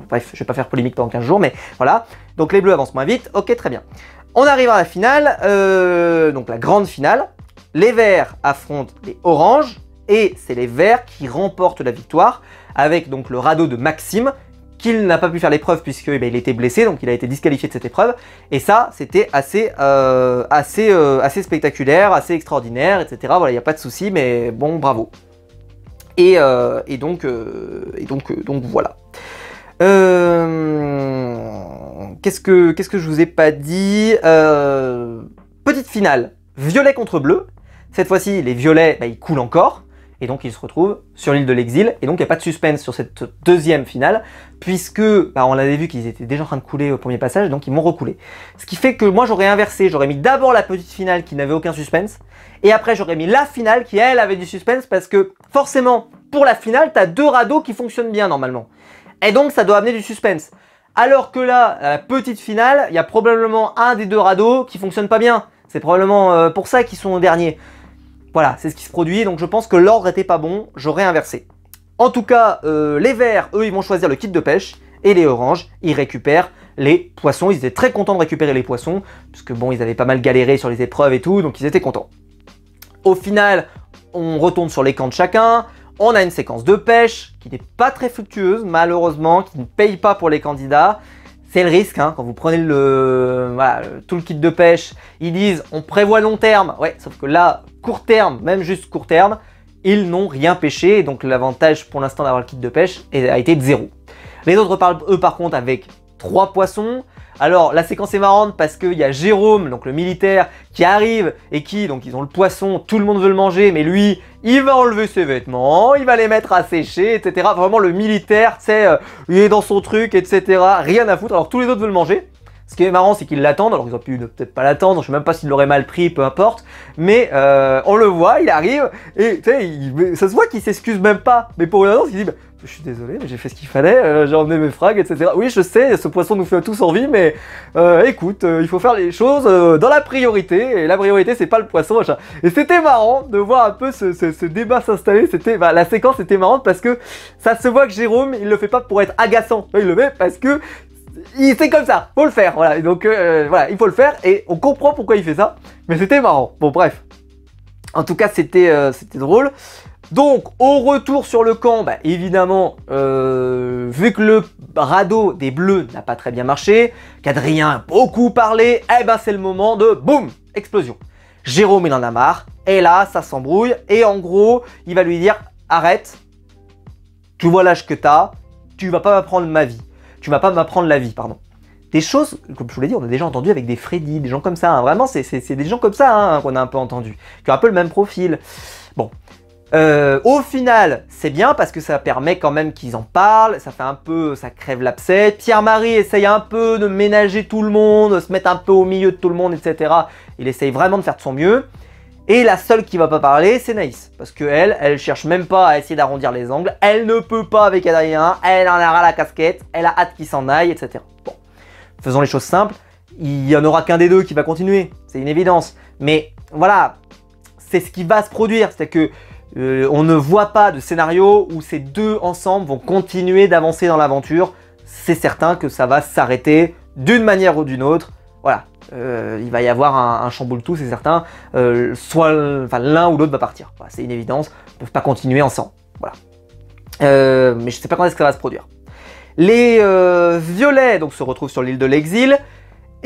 Speaker 1: bref, je vais pas faire polémique pendant 15 jours, mais voilà. Donc les bleus avancent moins vite, ok, très bien. On arrive à la finale, donc la grande finale. Les verts affrontent les oranges, et c'est les verts qui remportent la victoire, avec donc le radeau de Maxime, qu'il n'a pas pu faire l'épreuve puisque il était blessé, donc il a été disqualifié de cette épreuve. Et ça, c'était assez spectaculaire, assez extraordinaire, etc. Voilà, il n'y a pas de souci, mais bon, bravo. Et donc voilà. Qu'est-ce que je vous ai pas dit? Petite finale, violet contre bleu. Cette fois-ci, les violets, ils coulent encore. Et donc ils se retrouvent sur l'île de l'exil, et donc il n'y a pas de suspense sur cette deuxième finale, puisque on avait vu qu'ils étaient déjà en train de couler au premier passage, donc ils m'ont recoulé. Ce qui fait que moi j'aurais inversé, j'aurais mis d'abord la petite finale qui n'avait aucun suspense, et après j'aurais mis la finale qui elle avait du suspense, parce que forcément pour la finale t'as 2 radeaux qui fonctionnent bien normalement, et donc ça doit amener du suspense. Alors que là, à la petite finale, il y a probablement un des 2 radeaux qui fonctionne pas bien, c'est probablement pour ça qu'ils sont au dernier. Voilà, c'est ce qui se produit, donc je pense que l'ordre était pas bon, j'aurais inversé. En tout cas, les verts, eux, ils vont choisir le kit de pêche, et les oranges, ils récupèrent les poissons. Ils étaient très contents de récupérer les poissons, puisque bon, ils avaient pas mal galéré sur les épreuves et tout, donc ils étaient contents. Au final, on retourne sur les camps de chacun, on a une séquence de pêche, qui n'est pas très fructueuse, malheureusement, qui ne paye pas pour les candidats. C'est le risque, hein, quand vous prenez tout le kit de pêche, ils disent on prévoit long terme, ouais, sauf que là, court terme, même juste court terme, ils n'ont rien pêché, donc l'avantage pour l'instant d'avoir le kit de pêche a été de 0. Les autres parlent, eux, par contre, avec 3 poissons. Alors, la séquence est marrante parce qu'il y a Jérôme, donc le militaire, qui arrive et qui, donc ils ont le poisson, tout le monde veut le manger, mais lui, il va enlever ses vêtements, il va les mettre à sécher, etc. Vraiment, le militaire, c'est, il est dans son truc, etc. Rien à foutre, alors tous les autres veulent le manger. Ce qui est marrant, c'est qu'ils l'attendent, alors ils auraient pu peut-être pas l'attendre, je sais même pas s'ils l'auraient mal pris, peu importe, mais on le voit, il arrive, et tu sais, ça se voit qu'il s'excuse même pas, mais pour une annonce, il dit, je suis désolé, mais j'ai fait ce qu'il fallait, j'ai emmené mes frags, etc. Oui, je sais, ce poisson nous fait tous envie, mais écoute, il faut faire les choses dans la priorité, et la priorité, c'est pas le poisson, machin. Et c'était marrant de voir un peu ce débat s'installer, la séquence était marrante parce que ça se voit que Jérôme, il le fait pas pour être agaçant, il le fait parce que c'est comme ça, faut le faire, voilà. Et donc voilà, il faut le faire, et on comprend pourquoi il fait ça, mais c'était marrant. Bon, bref. En tout cas, c'était drôle. Donc, au retour sur le camp, bah, évidemment, vu que le radeau des Bleus n'a pas très bien marché, qu'Adrien a beaucoup parlé, eh ben c'est le moment de boum, explosion. Jérôme, il en a marre, et là, ça s'embrouille, et en gros, il va lui dire, arrête, tu vois l'âge que t'as, tu vas pas m'apprendre ma vie. Tu vas pas m'apprendre la vie, pardon. Des choses, comme je vous l'ai dit, on a déjà entendu avec des Freddy, des gens comme ça, hein. Vraiment, c'est des gens comme ça hein, qu'on a un peu entendu, qui ont un peu le même profil. Bon, au final, c'est bien parce que ça permet quand même qu'ils en parlent, ça fait un peu, ça crève l'abcès. Pierre-Marie essaye un peu de ménager tout le monde, de se mettre un peu au milieu de tout le monde, etc. Il essaye vraiment de faire de son mieux. Et la seule qui va pas parler, c'est Naïs. Parce que elle cherche même pas à essayer d'arrondir les angles, elle ne peut pas avec Adrien, elle en a ras la casquette, elle a hâte qu'il s'en aille, etc. Bon. Faisons les choses simples, il n'y en aura qu'un des deux qui va continuer, c'est une évidence. Mais voilà, c'est ce qui va se produire, c'est que on ne voit pas de scénario où ces deux ensemble vont continuer d'avancer dans l'aventure. C'est certain que ça va s'arrêter d'une manière ou d'une autre. Voilà, il va y avoir un chamboule-tout, c'est certain. Soit l'un ou l'autre va partir, voilà, c'est une évidence, ils ne peuvent pas continuer ensemble. Voilà. Mais je ne sais pas quand est-ce que ça va se produire. Les violets donc, se retrouvent sur l'île de l'exil,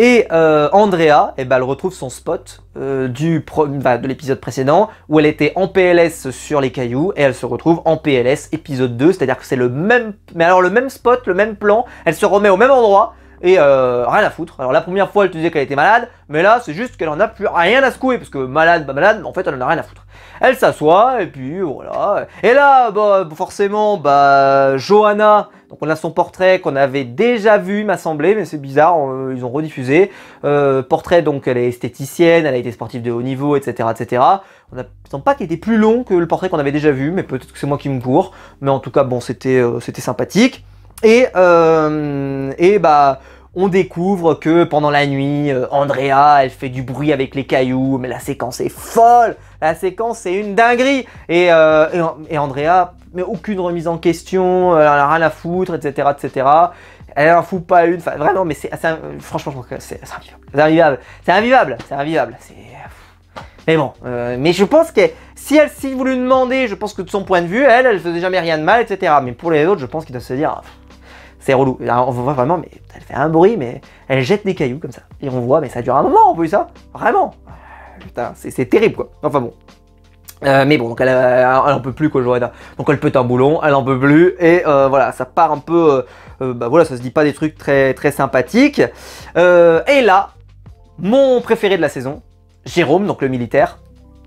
Speaker 1: et Andrea, eh ben, elle retrouve son spot de l'épisode précédent, où elle était en PLS sur les cailloux, et elle se retrouve en PLS épisode 2, c'est-à-dire que c'est le même, mais alors le même spot, le même plan, elle se remet au même endroit, et rien à foutre. Alors la première fois elle te disait qu'elle était malade, mais là c'est juste qu'elle en a plus rien à secouer, parce que malade, pas malade, en fait elle en a rien à foutre. Elle s'assoit, et puis voilà. Et là, bah, forcément, bah, Johanna, donc on a son portrait qu'on avait déjà vu, m'a semblé, mais c'est bizarre, ils ont rediffusé. Portrait, donc elle est esthéticienne, elle a été sportive de haut niveau, etc. etc. On ne sent pas qu'il était plus long que le portrait qu'on avait déjà vu, mais peut-être que c'est moi qui me cours. Mais en tout cas, bon, c'était sympathique. Et bah, on découvre que pendant la nuit, Andrea, elle fait du bruit avec les cailloux, mais la séquence est folle, la séquence c'est une dinguerie. Et Andrea, mais aucune remise en question, elle en a rien à foutre, etc., etc. Elle en fout pas une, enfin vraiment, mais franchement, je pense que c'est invivable, c'est invivable. Mais bon, mais je pense que si vous lui demandez, je pense que de son point de vue, elle faisait jamais rien de mal, etc. Mais pour les autres, je pense qu'ils doivent se dire, c'est relou. Alors, on voit vraiment, mais elle fait un bruit, mais elle jette des cailloux comme ça. Et on voit, mais ça dure un moment, on peut ça, vraiment. Putain, c'est terrible quoi. Enfin bon. Mais bon, donc elle en peut plus quoi, Johanna. Donc elle pète un boulon, elle en peut plus, et voilà, ça part un peu, bah voilà, ça se dit pas des trucs très, très sympathiques. Et là, mon préféré de la saison, Jérôme, donc le militaire,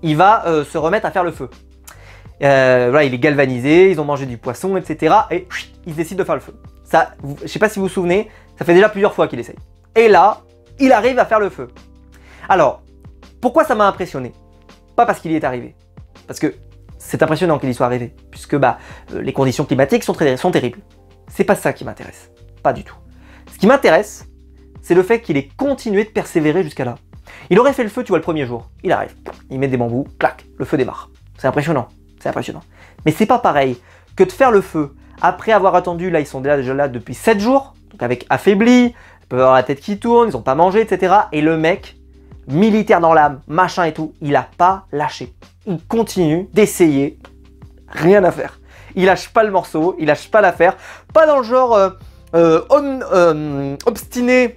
Speaker 1: il va se remettre à faire le feu. Voilà, il est galvanisé, ils ont mangé du poisson, etc. Et ils décident de faire le feu. Ça, je sais pas si vous vous souvenez, ça fait déjà plusieurs fois qu'il essaye. Et là, il arrive à faire le feu. Alors, pourquoi ça m'a impressionné? Pas parce qu'il y est arrivé. Parce que c'est impressionnant qu'il y soit arrivé. Puisque bah, les conditions climatiques sont terribles. C'est pas ça qui m'intéresse. Pas du tout. Ce qui m'intéresse, c'est le fait qu'il ait continué de persévérer jusqu'à là. Il aurait fait le feu, tu vois, le premier jour. Il arrive, il met des bambous, clac, le feu démarre. C'est impressionnant. C'est impressionnant. Mais c'est pas pareil que de faire le feu après avoir attendu, là ils sont déjà là depuis 7 jours, donc avec affaibli, ils peuvent avoir la tête qui tourne, ils ont pas mangé, etc. Et le mec, militaire dans l'âme, machin et tout, il a pas lâché. Il continue d'essayer, rien à faire. Il lâche pas le morceau, il lâche pas l'affaire, pas dans le genre obstiné,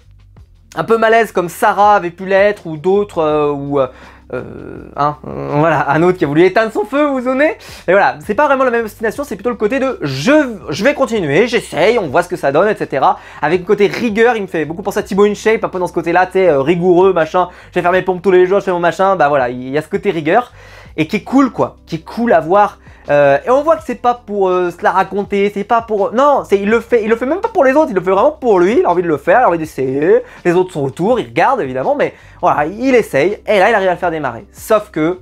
Speaker 1: un peu malaise comme Sarah avait pu l'être, ou d'autres, voilà, un autre qui a voulu éteindre son feu, vous souvenez. Et voilà, c'est pas vraiment la même destination, c'est plutôt le côté de je vais continuer, j'essaye, on voit ce que ça donne, etc. Avec le côté rigueur, il me fait beaucoup penser à Thibaut InShape, un peu dans ce côté-là, tu sais, rigoureux, machin, je vais faire mes pompes tous les jours, je fais mon machin, bah voilà, il y a ce côté rigueur, et qui est cool, quoi, qui est cool à voir. Et on voit que c'est pas pour se la raconter, c'est pas pour... Non, il le fait même pas pour les autres, il le fait vraiment pour lui, il a envie de le faire, il a envie d'essayer, les autres sont autour, ils regardent évidemment, mais voilà, il essaye, et là il arrive à le faire démarrer. Sauf que,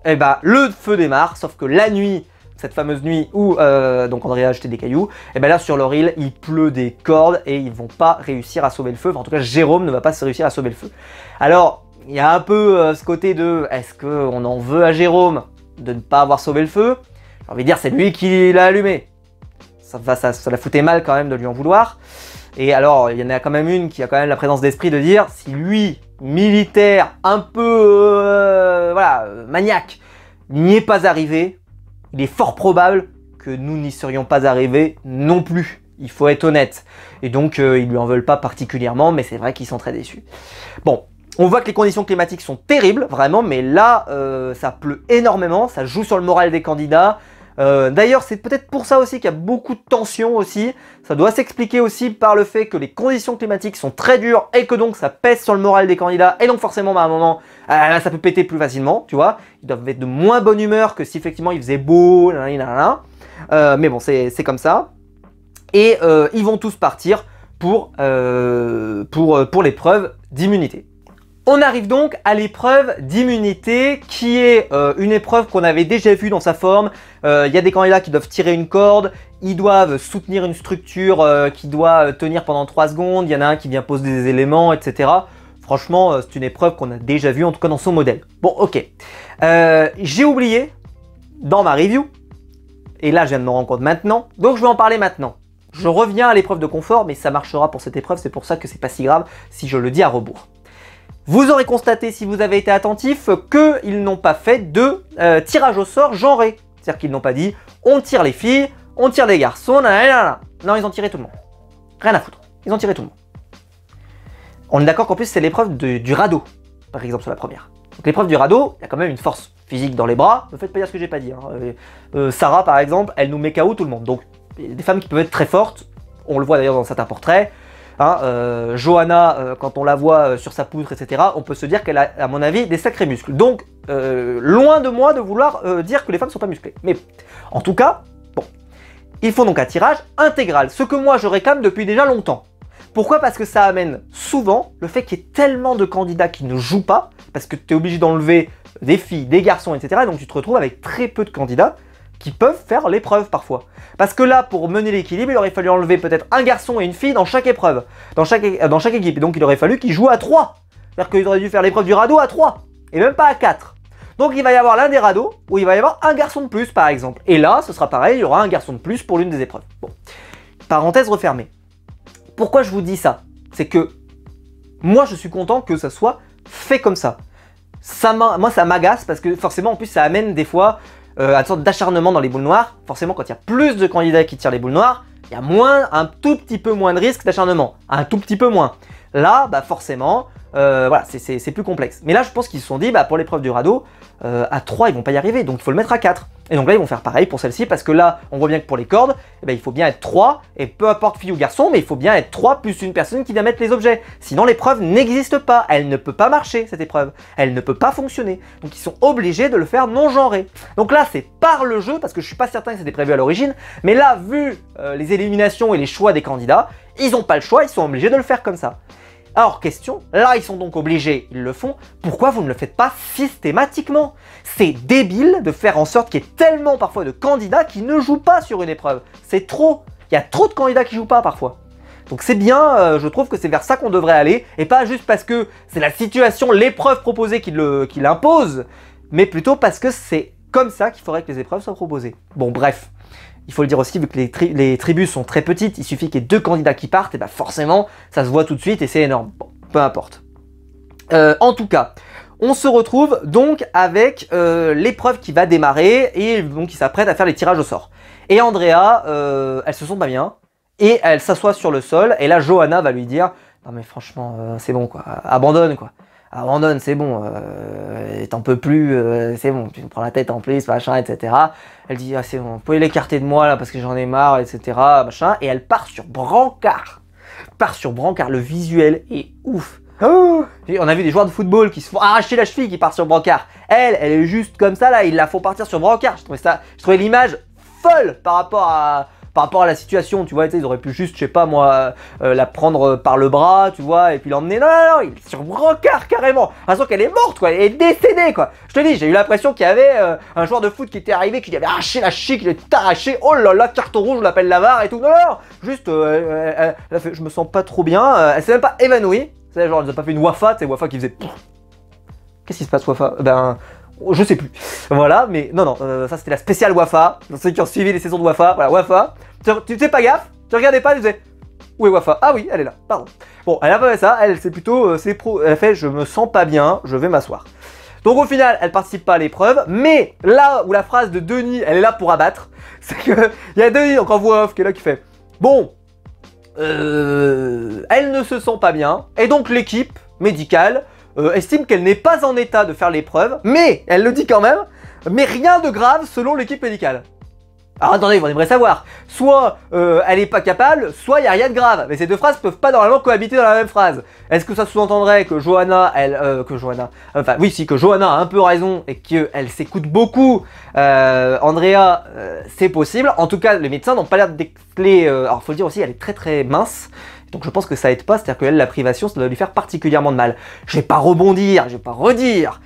Speaker 1: eh ben, le feu démarre, sauf que la nuit cette fameuse nuit où donc Andrea a acheté des cailloux, et bien là sur leur île, il pleut des cordes et ils vont pas réussir à sauver le feu. Enfin, en tout cas, Jérôme ne va pas réussir à sauver le feu. Alors, il y a un peu ce côté de, est-ce qu'on en veut à Jérôme de ne pas avoir sauvé le feu? J'ai envie de dire, c'est lui qui l'a allumé. Ça la foutait mal quand même de lui en vouloir. Et alors, il y en a quand même une qui a quand même la présence d'esprit de dire, si lui, militaire, un peu, voilà, maniaque, n'y est pas arrivé, il est fort probable que nous n'y serions pas arrivés non plus. Il faut être honnête. Et donc, ils lui en veulent pas particulièrement, mais c'est vrai qu'ils sont très déçus. Bon, on voit que les conditions climatiques sont terribles, vraiment, mais là, ça pleut énormément, ça joue sur le moral des candidats. D'ailleurs, c'est peut-être pour ça aussi qu'il y a beaucoup de tensions aussi. Ça doit s'expliquer aussi par le fait que les conditions climatiques sont très dures et que donc ça pèse sur le moral des candidats. Et donc forcément, à un moment, ça peut péter plus facilement, tu vois. Ils doivent être de moins bonne humeur que si effectivement il faisait beau, mais bon, c'est comme ça. Et ils vont tous partir pour l'épreuve d'immunité. On arrive donc à l'épreuve d'immunité qui est une épreuve qu'on avait déjà vue dans sa forme. Il y a des candidats qui doivent tirer une corde, ils doivent soutenir une structure qui doit tenir pendant 3 secondes, il y en a un qui vient poser des éléments, etc. Franchement, c'est une épreuve qu'on a déjà vue, en tout cas dans son modèle. Bon, ok. J'ai oublié dans ma review, et là je viens de me rendre compte maintenant, donc je vais en parler maintenant. Je reviens à l'épreuve de confort, mais ça marchera pour cette épreuve, c'est pour ça que c'est pas si grave si je le dis à rebours. Vous aurez constaté, si vous avez été attentif, qu'ils n'ont pas fait de tirage au sort genré. C'est-à-dire qu'ils n'ont pas dit « on tire les filles, on tire les garçons, nanana. » Non, ils ont tiré tout le monde. Rien à foutre. Ils ont tiré tout le monde. On est d'accord qu'en plus, c'est l'épreuve du radeau, par exemple, sur la première. Donc l'épreuve du radeau, il y a quand même une force physique dans les bras. Ne faites pas dire ce que j'ai pas dit. Hein. Sarah, par exemple, elle nous met KO tout le monde. Donc, il y a des femmes qui peuvent être très fortes. On le voit d'ailleurs dans certains portraits. Hein, Johanna, quand on la voit sur sa poutre, etc., on peut se dire qu'elle a, à mon avis, des sacrés muscles. Donc, loin de moi de vouloir dire que les femmes ne sont pas musclées. Mais en tout cas, bon, il faut donc un tirage intégral, ce que moi je réclame depuis déjà longtemps. Pourquoi? Parce que ça amène souvent le fait qu'il y ait tellement de candidats qui ne jouent pas, parce que tu es obligé d'enlever des filles, des garçons, etc. Donc tu te retrouves avec très peu de candidats qui peuvent faire l'épreuve parfois. Parce que là, pour mener l'équilibre, il aurait fallu enlever peut-être un garçon et une fille dans chaque épreuve, dans chaque équipe. Et donc il aurait fallu qu'ils jouent à 3. C'est-à-dire qu'ils auraient dû faire l'épreuve du radeau à 3, et même pas à 4. Donc il va y avoir l'un des radeaux, où il va y avoir un garçon de plus par exemple. Et là, ce sera pareil, il y aura un garçon de plus pour l'une des épreuves. Bon, parenthèse refermée. Pourquoi je vous dis ça? C'est que moi je suis content que ça soit fait comme ça. Moi ça m'agace parce que forcément en plus ça amène des fois à une sorte d'acharnement dans les boules noires. Forcément, quand il y a plus de candidats qui tirent les boules noires, il y a un tout petit peu moins de risque d'acharnement. Un tout petit peu moins. Là, bah forcément, voilà, c'est plus complexe. Mais là, je pense qu'ils se sont dit, bah, pour l'épreuve du radeau, à 3, ils vont pas y arriver. Donc, il faut le mettre à 4. Et donc là, ils vont faire pareil pour celle-ci. Parce que là, on voit bien que pour les cordes, eh ben, il faut bien être 3. Et peu importe fille ou garçon, mais il faut bien être 3 plus une personne qui vient mettre les objets. Sinon, l'épreuve n'existe pas. Elle ne peut pas marcher, cette épreuve. Elle ne peut pas fonctionner. Donc, ils sont obligés de le faire non genré. Donc là, c'est par le jeu, parce que je suis pas certain que c'était prévu à l'origine. Mais là, vu les éliminations et les choix des candidats, ils n'ont pas le choix. Ils sont obligés de le faire comme ça. Alors, question, là ils sont donc obligés, ils le font, pourquoi vous ne le faites pas systématiquement? C'est débile de faire en sorte qu'il y ait tellement parfois de candidats qui ne jouent pas sur une épreuve. C'est trop, il y a trop de candidats qui jouent pas parfois. Donc c'est bien, je trouve que c'est vers ça qu'on devrait aller, et pas juste parce que c'est la situation, l'épreuve proposée qui l'impose, mais plutôt parce que c'est comme ça qu'il faudrait que les épreuves soient proposées. Bon bref. Il faut le dire aussi, vu que les tribus sont très petites, il suffit qu'il y ait 2 candidats qui partent, et bah forcément, ça se voit tout de suite et c'est énorme. Bon, peu importe. En tout cas, on se retrouve donc avec l'épreuve qui va démarrer et donc ils s'apprêtent à faire les tirages au sort. Et Andrea, elle se sent pas bien et elle s'assoit sur le sol et là Johanna va lui dire « Non mais franchement, c'est bon quoi, abandonne quoi. Abandonne, c'est bon, t'en peux plus, c'est bon, tu me prends la tête en plus, machin, etc. » Elle dit, ah c'est bon, vous pouvez l'écarter de moi là parce que j'en ai marre, etc. machin. Et elle part sur brancard. Le visuel est ouf. Oh, on a vu des joueurs de football qui se font arracher la cheville qui partent sur brancard. Elle est juste comme ça là, ils la font partir sur brancard. Je trouvais l'image folle par rapport à par rapport à la situation, tu vois, ils auraient pu juste, je sais pas moi, la prendre par le bras, tu vois, et puis l'emmener. Non, non, non, il est sur brancard carrément. De toute façon qu'elle est morte, quoi, elle est décédée, quoi. Je te dis, j'ai eu l'impression qu'il y avait un joueur de foot qui était arrivé, qui lui avait arraché la chic, qui lui avait arraché, oh là là, carton rouge, on l'appelle la VAR et tout. Non, non, juste, elle a fait, je me sens pas trop bien, elle s'est même pas évanouie. C'est genre, elle nous a pas fait une Wafa, c'est Wafa qui faisait. Qu'est-ce qui se passe, Wafa? Ben. Je sais plus. Voilà, mais non, non, ça c'était la spéciale Wafa. Dans ceux qui ont suivi les saisons de Wafa, voilà, Wafa. Tu fais pas gaffe, tu regardais pas, tu disais où est Wafa? Ah oui, elle est là, pardon. Bon, elle a pas fait ça, elle c'est plutôt, elle a fait je me sens pas bien, je vais m'asseoir. Donc au final, elle participe pas à l'épreuve, mais là où la phrase de Denis, elle est là pour abattre, c'est que il y a Denis, donc en voix off, qui est là qui fait bon, elle ne se sent pas bien, et donc l'équipe médicale estime qu'elle n'est pas en état de faire l'épreuve, mais, elle le dit quand même, mais rien de grave selon l'équipe médicale. Alors attendez, vous aimeriez savoir, soit elle n'est pas capable, soit il n'y a rien de grave, mais ces deux phrases peuvent pas normalement cohabiter dans la même phrase. Est-ce que ça sous-entendrait que Johanna, que Johanna a un peu raison et qu'elle s'écoute beaucoup, Andrea, c'est possible. En tout cas, les médecins n'ont pas l'air d'excler, alors faut le dire aussi, elle est très très mince. Donc je pense que ça aide pas, c'est-à-dire qu'elle, la privation, ça doit lui faire particulièrement de mal. Je vais pas rebondir, je vais pas redire.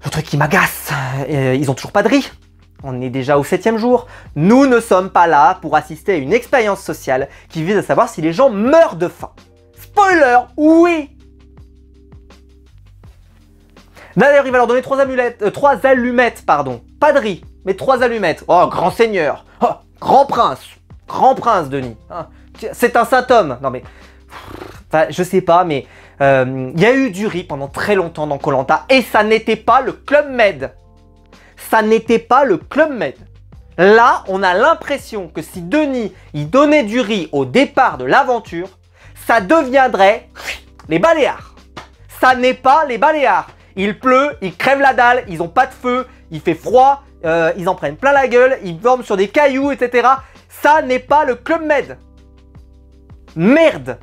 Speaker 1: Le truc qui m'agace, ils ont toujours pas de riz. On est déjà au 7e jour. Nous ne sommes pas là pour assister à une expérience sociale qui vise à savoir si les gens meurent de faim. Spoiler, oui. D'ailleurs, il va leur donner 3 allumettes, pardon. Pas de riz, mais 3 allumettes. Oh, grand seigneur. Oh, grand prince, Denis. Hein. C'est un saint homme. Non mais, enfin, je sais pas, mais il y a eu du riz pendant très longtemps dans Koh Lanta et ça n'était pas le Club Med. Ça n'était pas le Club Med. Là, on a l'impression que si Denis il donnait du riz au départ de l'aventure, ça deviendrait les Baléares. Ça n'est pas les Baléares. Il pleut, ils crèvent la dalle, ils ont pas de feu, il fait froid, ils en prennent plein la gueule, ils dorment sur des cailloux, etc. Ça n'est pas le Club Med. Merde!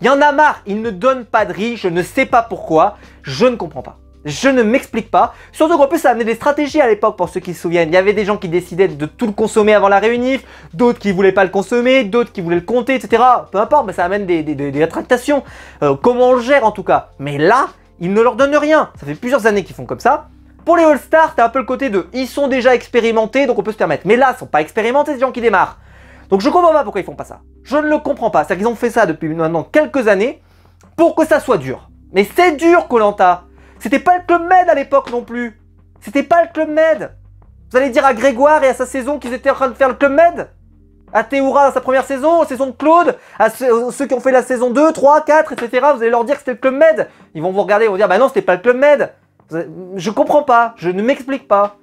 Speaker 1: Il y en a marre, ils ne donnent pas de riz, je ne sais pas pourquoi, je ne comprends pas. Je ne m'explique pas. Surtout qu'en plus, ça amenait des stratégies à l'époque, pour ceux qui se souviennent. Il y avait des gens qui décidaient de tout le consommer avant la réunif, d'autres qui voulaient pas le consommer, d'autres qui voulaient le compter, etc. Peu importe, mais ça amène des tractations. Comment on le gère en tout cas. Mais là, ils ne leur donnent rien. Ça fait plusieurs années qu'ils font comme ça. Pour les All-Stars, t'as un peu le côté de ils sont déjà expérimentés, donc on peut se permettre. Mais là, ils sont pas expérimentés, ces gens qui démarrent. Donc je comprends pas pourquoi ils font pas ça. Je ne le comprends pas. C'est-à-dire qu'ils ont fait ça depuis maintenant quelques années pour que ça soit dur. Mais c'est dur, Koh Lanta. C'était pas le Club Med à l'époque non plus. C'était pas le Club Med. Vous allez dire à Grégoire et à sa saison qu'ils étaient en train de faire le Club Med? À Théoura dans sa première saison, aux saisons de Claude, à ceux qui ont fait la saison 2, 3, 4, etc. Vous allez leur dire que c'était le Club Med. Ils vont vous regarder et vont dire bah non, c'était pas le Club Med. Je comprends pas, je ne m'explique pas.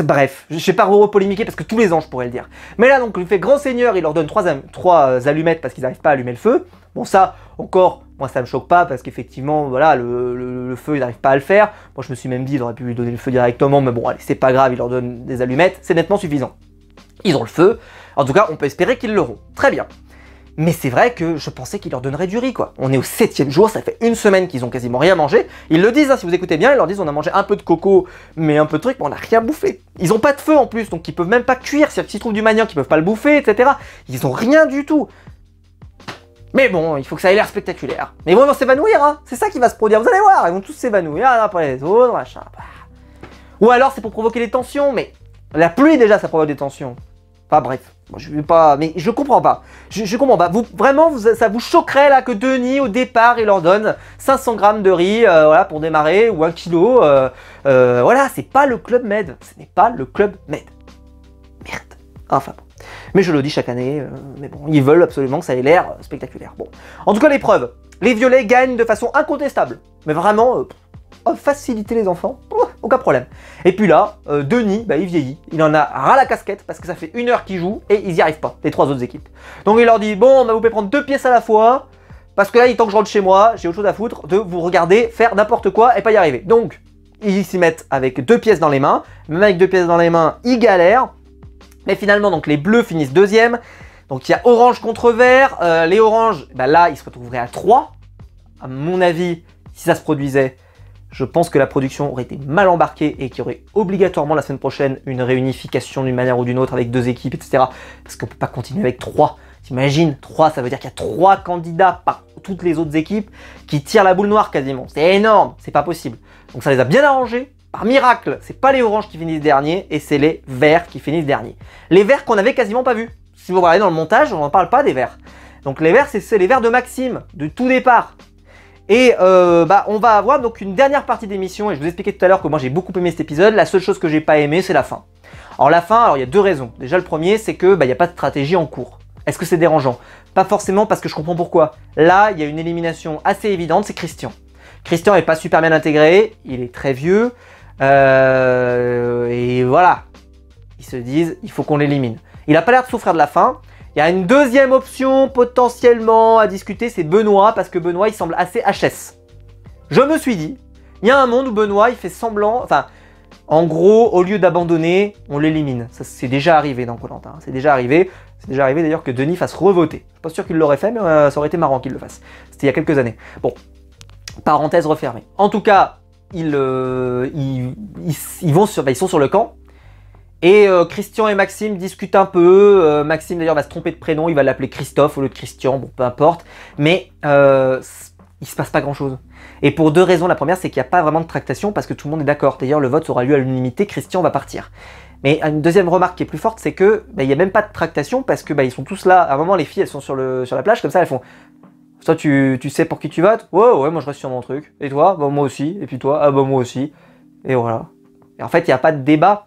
Speaker 1: Bref, je ne vais pas repolémiquer parce que tous les ans je pourrais le dire. Mais là donc il fait grand seigneur, il leur donne 3 allumettes parce qu'ils n'arrivent pas à allumer le feu. Bon ça, encore, moi ça me choque pas parce qu'effectivement, voilà, le feu il n'arrive pas à le faire. Moi je me suis même dit, il aurait pu lui donner le feu directement, mais bon allez, c'est pas grave, il leur donne des allumettes, c'est nettement suffisant. Ils ont le feu, en tout cas on peut espérer qu'ils l'auront. Très bien. Mais c'est vrai que je pensais qu'ils leur donneraient du riz, quoi. On est au 7e jour, ça fait une semaine qu'ils ont quasiment rien mangé. Ils le disent, hein, si vous écoutez bien, ils leur disent on a mangé un peu de coco, mais un peu de truc, mais on n'a rien bouffé. Ils ont pas de feu en plus, donc ils peuvent même pas cuire. C'est-à-dire que s'ils trouvent du manioc, ils peuvent pas le bouffer, etc. Ils ont rien du tout. Mais bon, il faut que ça ait l'air spectaculaire. Mais ils vont s'évanouir, hein. C'est ça qui va se produire, vous allez voir, ils vont tous s'évanouir après les autres, machin. Ou alors c'est pour provoquer des tensions, mais la pluie déjà ça provoque des tensions. Enfin bref, moi, je vais pas, mais je comprends pas. Je comprends pas. Vous vraiment, ça vous choquerait là que Denis au départ il leur donne 500 grammes de riz, voilà pour démarrer ou 1 kilo. Voilà, c'est pas le Club Med. Ce n'est pas le Club Med. Merde. Enfin bon. Mais je le dis chaque année. Mais bon, ils veulent absolument que ça ait l'air spectaculaire. Bon. En tout cas, l'épreuve. Les violets gagnent de façon incontestable. Mais vraiment. Faciliter les enfants, aucun problème. Et puis là, Denis, bah, il vieillit, il en a ras la casquette parce que ça fait 1 heure qu'il joue et ils n'y arrivent pas, les 3 autres équipes. Donc il leur dit, bon, bah, vous pouvez prendre 2 pièces à la fois, parce que là, il est temps que je rentre chez moi, j'ai autre chose à foutre de vous regarder faire n'importe quoi et pas y arriver. Donc, ils s'y mettent avec 2 pièces dans les mains, même avec 2 pièces dans les mains, ils galèrent. Mais finalement, donc les bleus finissent 2e, donc il y a orange contre vert, les oranges, bah, là, ils se retrouveraient à 3. À mon avis, si ça se produisait, Je pense que la production aurait été mal embarquée et qu'il y aurait obligatoirement la semaine prochaine une réunification d'une manière ou d'une autre avec 2 équipes, etc. Parce qu'on peut pas continuer avec 3. T'imagines, 3, ça veut dire qu'il y a 3 candidats par toutes les autres équipes qui tirent la boule noire quasiment. C'est énorme, c'est pas possible. Donc ça les a bien arrangés. Par miracle, c'est pas les oranges qui finissent dernier et c'est les verts qui finissent dernier. Les verts qu'on avait quasiment pas vus. Si vous regardez dans le montage, on n'en parle pas des verts. Donc les verts, c'est les verts de Maxime, de tout départ. Et on va avoir donc une dernière partie d'émission, et je vous expliquais tout à l'heure que moi j'ai beaucoup aimé cet épisode. La seule chose que j'ai pas aimé, c'est la fin. Alors la fin, alors il y a 2 raisons. Déjà le premier, c'est que il n'y a pas de stratégie en cours. Est-ce que c'est dérangeant? Pas forcément, parce que je comprends pourquoi. Là, il y a une élimination assez évidente, c'est Christian. Christian n'est pas super bien intégré, il est très vieux, et voilà. Ils se disent, il faut qu'on l'élimine. Il n'a pas l'air de souffrir de la faim. Il y a une deuxième option potentiellement à discuter, c'est Benoît, parce que Benoît, il semble assez HS. Je me suis dit, il y a un monde où Benoît, il fait semblant, enfin, en gros, au lieu d'abandonner, on l'élimine. Ça, c'est déjà arrivé dans Koh-Lanta, hein. C'est déjà arrivé. C'est déjà arrivé d'ailleurs que Denis fasse revoter. Je suis pas sûr qu'il l'aurait fait, mais ça aurait été marrant qu'il le fasse. C'était il y a quelques années. Bon, parenthèse refermée. En tout cas, ils sont sur le camp. Et Christian et Maxime discutent un peu. Maxime d'ailleurs va se tromper de prénom, il va l'appeler Christophe au lieu de Christian, bon peu importe. Mais il se passe pas grand chose. Et pour 2 raisons. La première, c'est qu'il n'y a pas vraiment de tractation parce que tout le monde est d'accord. D'ailleurs, le vote aura lieu à l'unanimité, Christian va partir. Mais une deuxième remarque qui est plus forte, c'est que il n'y a même pas de tractation parce que ils sont tous là. À un moment, les filles, elles sont sur la plage, comme ça, elles font. Toi, tu sais pour qui tu votes? Ouais, moi je reste sur mon truc. Et toi? Bah moi aussi. Et puis toi? Ah bah moi aussi. Et voilà. Et en fait, il n'y a pas de débat.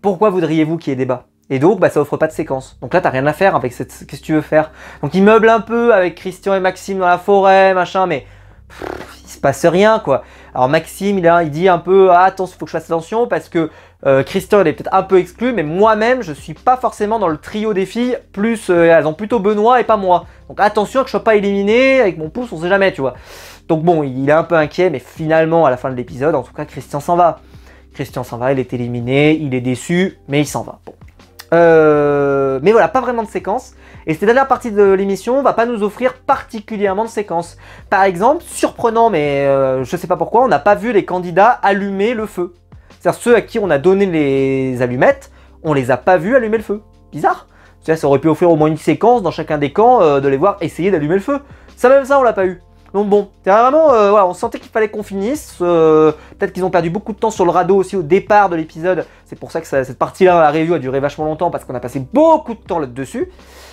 Speaker 1: Pourquoi voudriez-vous qu'il y ait débat? Et donc, ça offre pas de séquence. Donc là, t'as rien à faire avec cette... Qu'est-ce que tu veux faire? Donc ils meublent un peu avec Christian et Maxime dans la forêt, machin, mais... il se passe rien, quoi. Alors Maxime, il dit un peu, ah, attends, il faut que je fasse attention, parce que Christian, il est peut-être un peu exclu, mais moi-même, je suis pas forcément dans le trio des filles, plus, elles ont plutôt Benoît et pas moi. Donc attention que je sois pas éliminé, avec mon pouce, on sait jamais, tu vois. Donc bon, il est un peu inquiet, mais finalement, à la fin de l'épisode, en tout cas, Christian s'en va. Christian s'en va, il est éliminé, il est déçu, mais il s'en va. Bon. Mais voilà, pas vraiment de séquence. Et cette dernière partie de l'émission va pas nous offrir particulièrement de séquences. Par exemple, surprenant, mais je sais pas pourquoi, on n'a pas vu les candidats allumer le feu. C'est-à-dire ceux à qui on a donné les allumettes, on les a pas vus allumer le feu. Bizarre. Ça aurait pu offrir au moins une séquence dans chacun des camps de les voir essayer d'allumer le feu. Ça, même ça, on l'a pas eu. Donc bon, c'est vraiment, voilà, on sentait qu'il fallait qu'on finisse. Peut-être qu'ils ont perdu beaucoup de temps sur le radeau aussi au départ de l'épisode. C'est pour ça que cette partie-là, la review a duré vachement longtemps parce qu'on a passé beaucoup de temps là-dessus.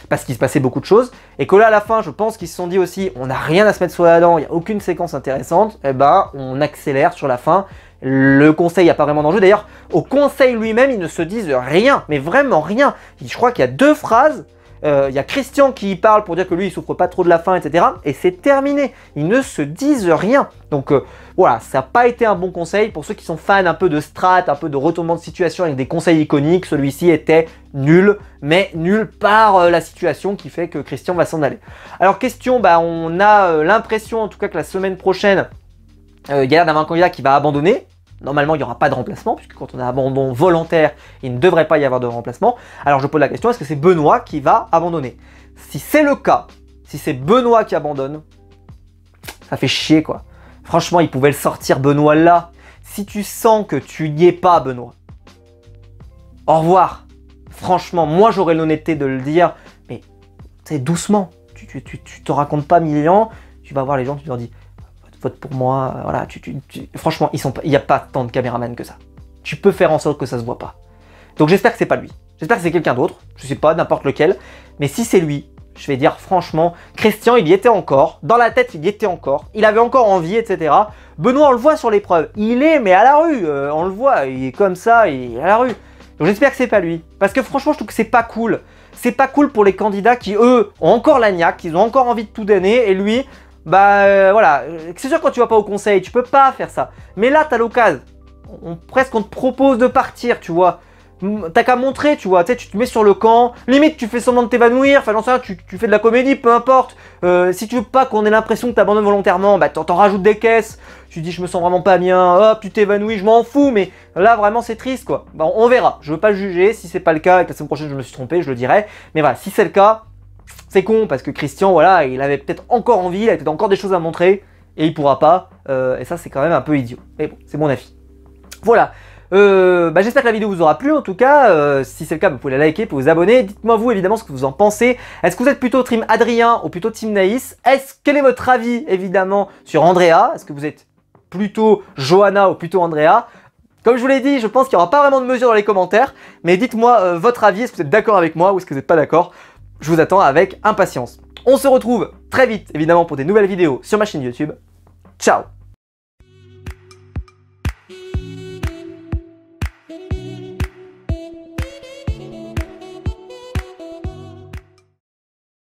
Speaker 1: Parce qu'il se passait beaucoup de choses. Et que là, à la fin, je pense qu'ils se sont dit aussi, on n'a rien à se mettre sous la dent, il n'y a aucune séquence intéressante. Et on accélère sur la fin. Le conseil, il n'y a pas vraiment d'enjeu. D'ailleurs, au conseil lui-même, ils ne se disent rien, mais vraiment rien. Je crois qu'il y a 2 phrases. Il y a Christian qui parle pour dire que lui il souffre pas trop de la faim, etc. Et c'est terminé. Ils ne se disent rien. Donc voilà, ça n'a pas été un bon conseil. Pour ceux qui sont fans un peu de strat, un peu de retournement de situation avec des conseils iconiques, celui-ci était nul, mais nul par la situation qui fait que Christian va s'en aller. Alors question, on a l'impression en tout cas que la semaine prochaine, il y a l'air d'avoir un candidat qui va abandonner. Normalement, il n'y aura pas de remplacement, puisque quand on a abandon volontaire, il ne devrait pas y avoir de remplacement. Alors je pose la question, est-ce que c'est Benoît qui va abandonner? Si c'est le cas, si c'est Benoît qui abandonne, ça fait chier, quoi. Franchement, il pouvait le sortir, Benoît, là. Si tu sens que tu n'y es pas, Benoît, au revoir. Franchement, moi j'aurais l'honnêteté de le dire, mais c'est doucement. Tu te racontes pas 1000 ans, tu vas voir les gens, tu leur dis... vote pour moi, voilà, franchement, il n'y a pas tant de caméramans que ça. Tu peux faire en sorte que ça se voit pas. Donc j'espère que c'est pas lui. J'espère que c'est quelqu'un d'autre, je sais pas, n'importe lequel. Mais si c'est lui, je vais dire franchement, Christian, il y était encore. Dans la tête, il y était encore. Il avait encore envie, etc. Benoît, on le voit sur l'épreuve. Il est, mais à la rue. On le voit, il est comme ça, il est à la rue. Donc j'espère que c'est pas lui. Parce que franchement, je trouve que c'est pas cool. C'est pas cool pour les candidats qui, eux, ont encore la niaque, ils ont encore envie de tout donner. Et lui... voilà, c'est sûr quand tu vas pas au conseil, tu peux pas faire ça. Mais là, t'as l'occasion. Presque on te propose de partir, tu vois. T'as qu'à montrer, tu vois, tu te mets sur le camp, limite tu fais semblant de t'évanouir, enfin j'en sais rien, tu fais de la comédie, peu importe. Si tu veux pas qu'on ait l'impression que t'abandonnes volontairement, t'en rajoutes des caisses, tu dis je me sens vraiment pas bien, hop, tu t'évanouis, je m'en fous, mais là vraiment c'est triste quoi. On verra, je veux pas le juger, si c'est pas le cas et que la semaine prochaine je me suis trompé, je le dirai. Mais voilà, si c'est le cas, c'est con parce que Christian, voilà, il avait peut-être encore envie, il a peut-être encore des choses à montrer et il pourra pas. Et ça, c'est quand même un peu idiot. Mais bon, c'est mon avis. Voilà. J'espère que la vidéo vous aura plu en tout cas. Si c'est le cas, vous pouvez la liker, vous pouvez vous abonner. Dites-moi vous évidemment ce que vous en pensez. Est-ce que vous êtes plutôt team Adrien ou plutôt team Naïs? Quel est votre avis évidemment sur Andrea? Est-ce que vous êtes plutôt Johanna ou plutôt Andrea? Comme je vous l'ai dit, je pense qu'il n'y aura pas vraiment de mesure dans les commentaires. Mais dites-moi votre avis. Est-ce que vous êtes d'accord avec moi ou est-ce que vous n'êtes pas d'accord? Je vous attends avec impatience. On se retrouve très vite évidemment pour des nouvelles vidéos sur ma chaîne YouTube. Ciao!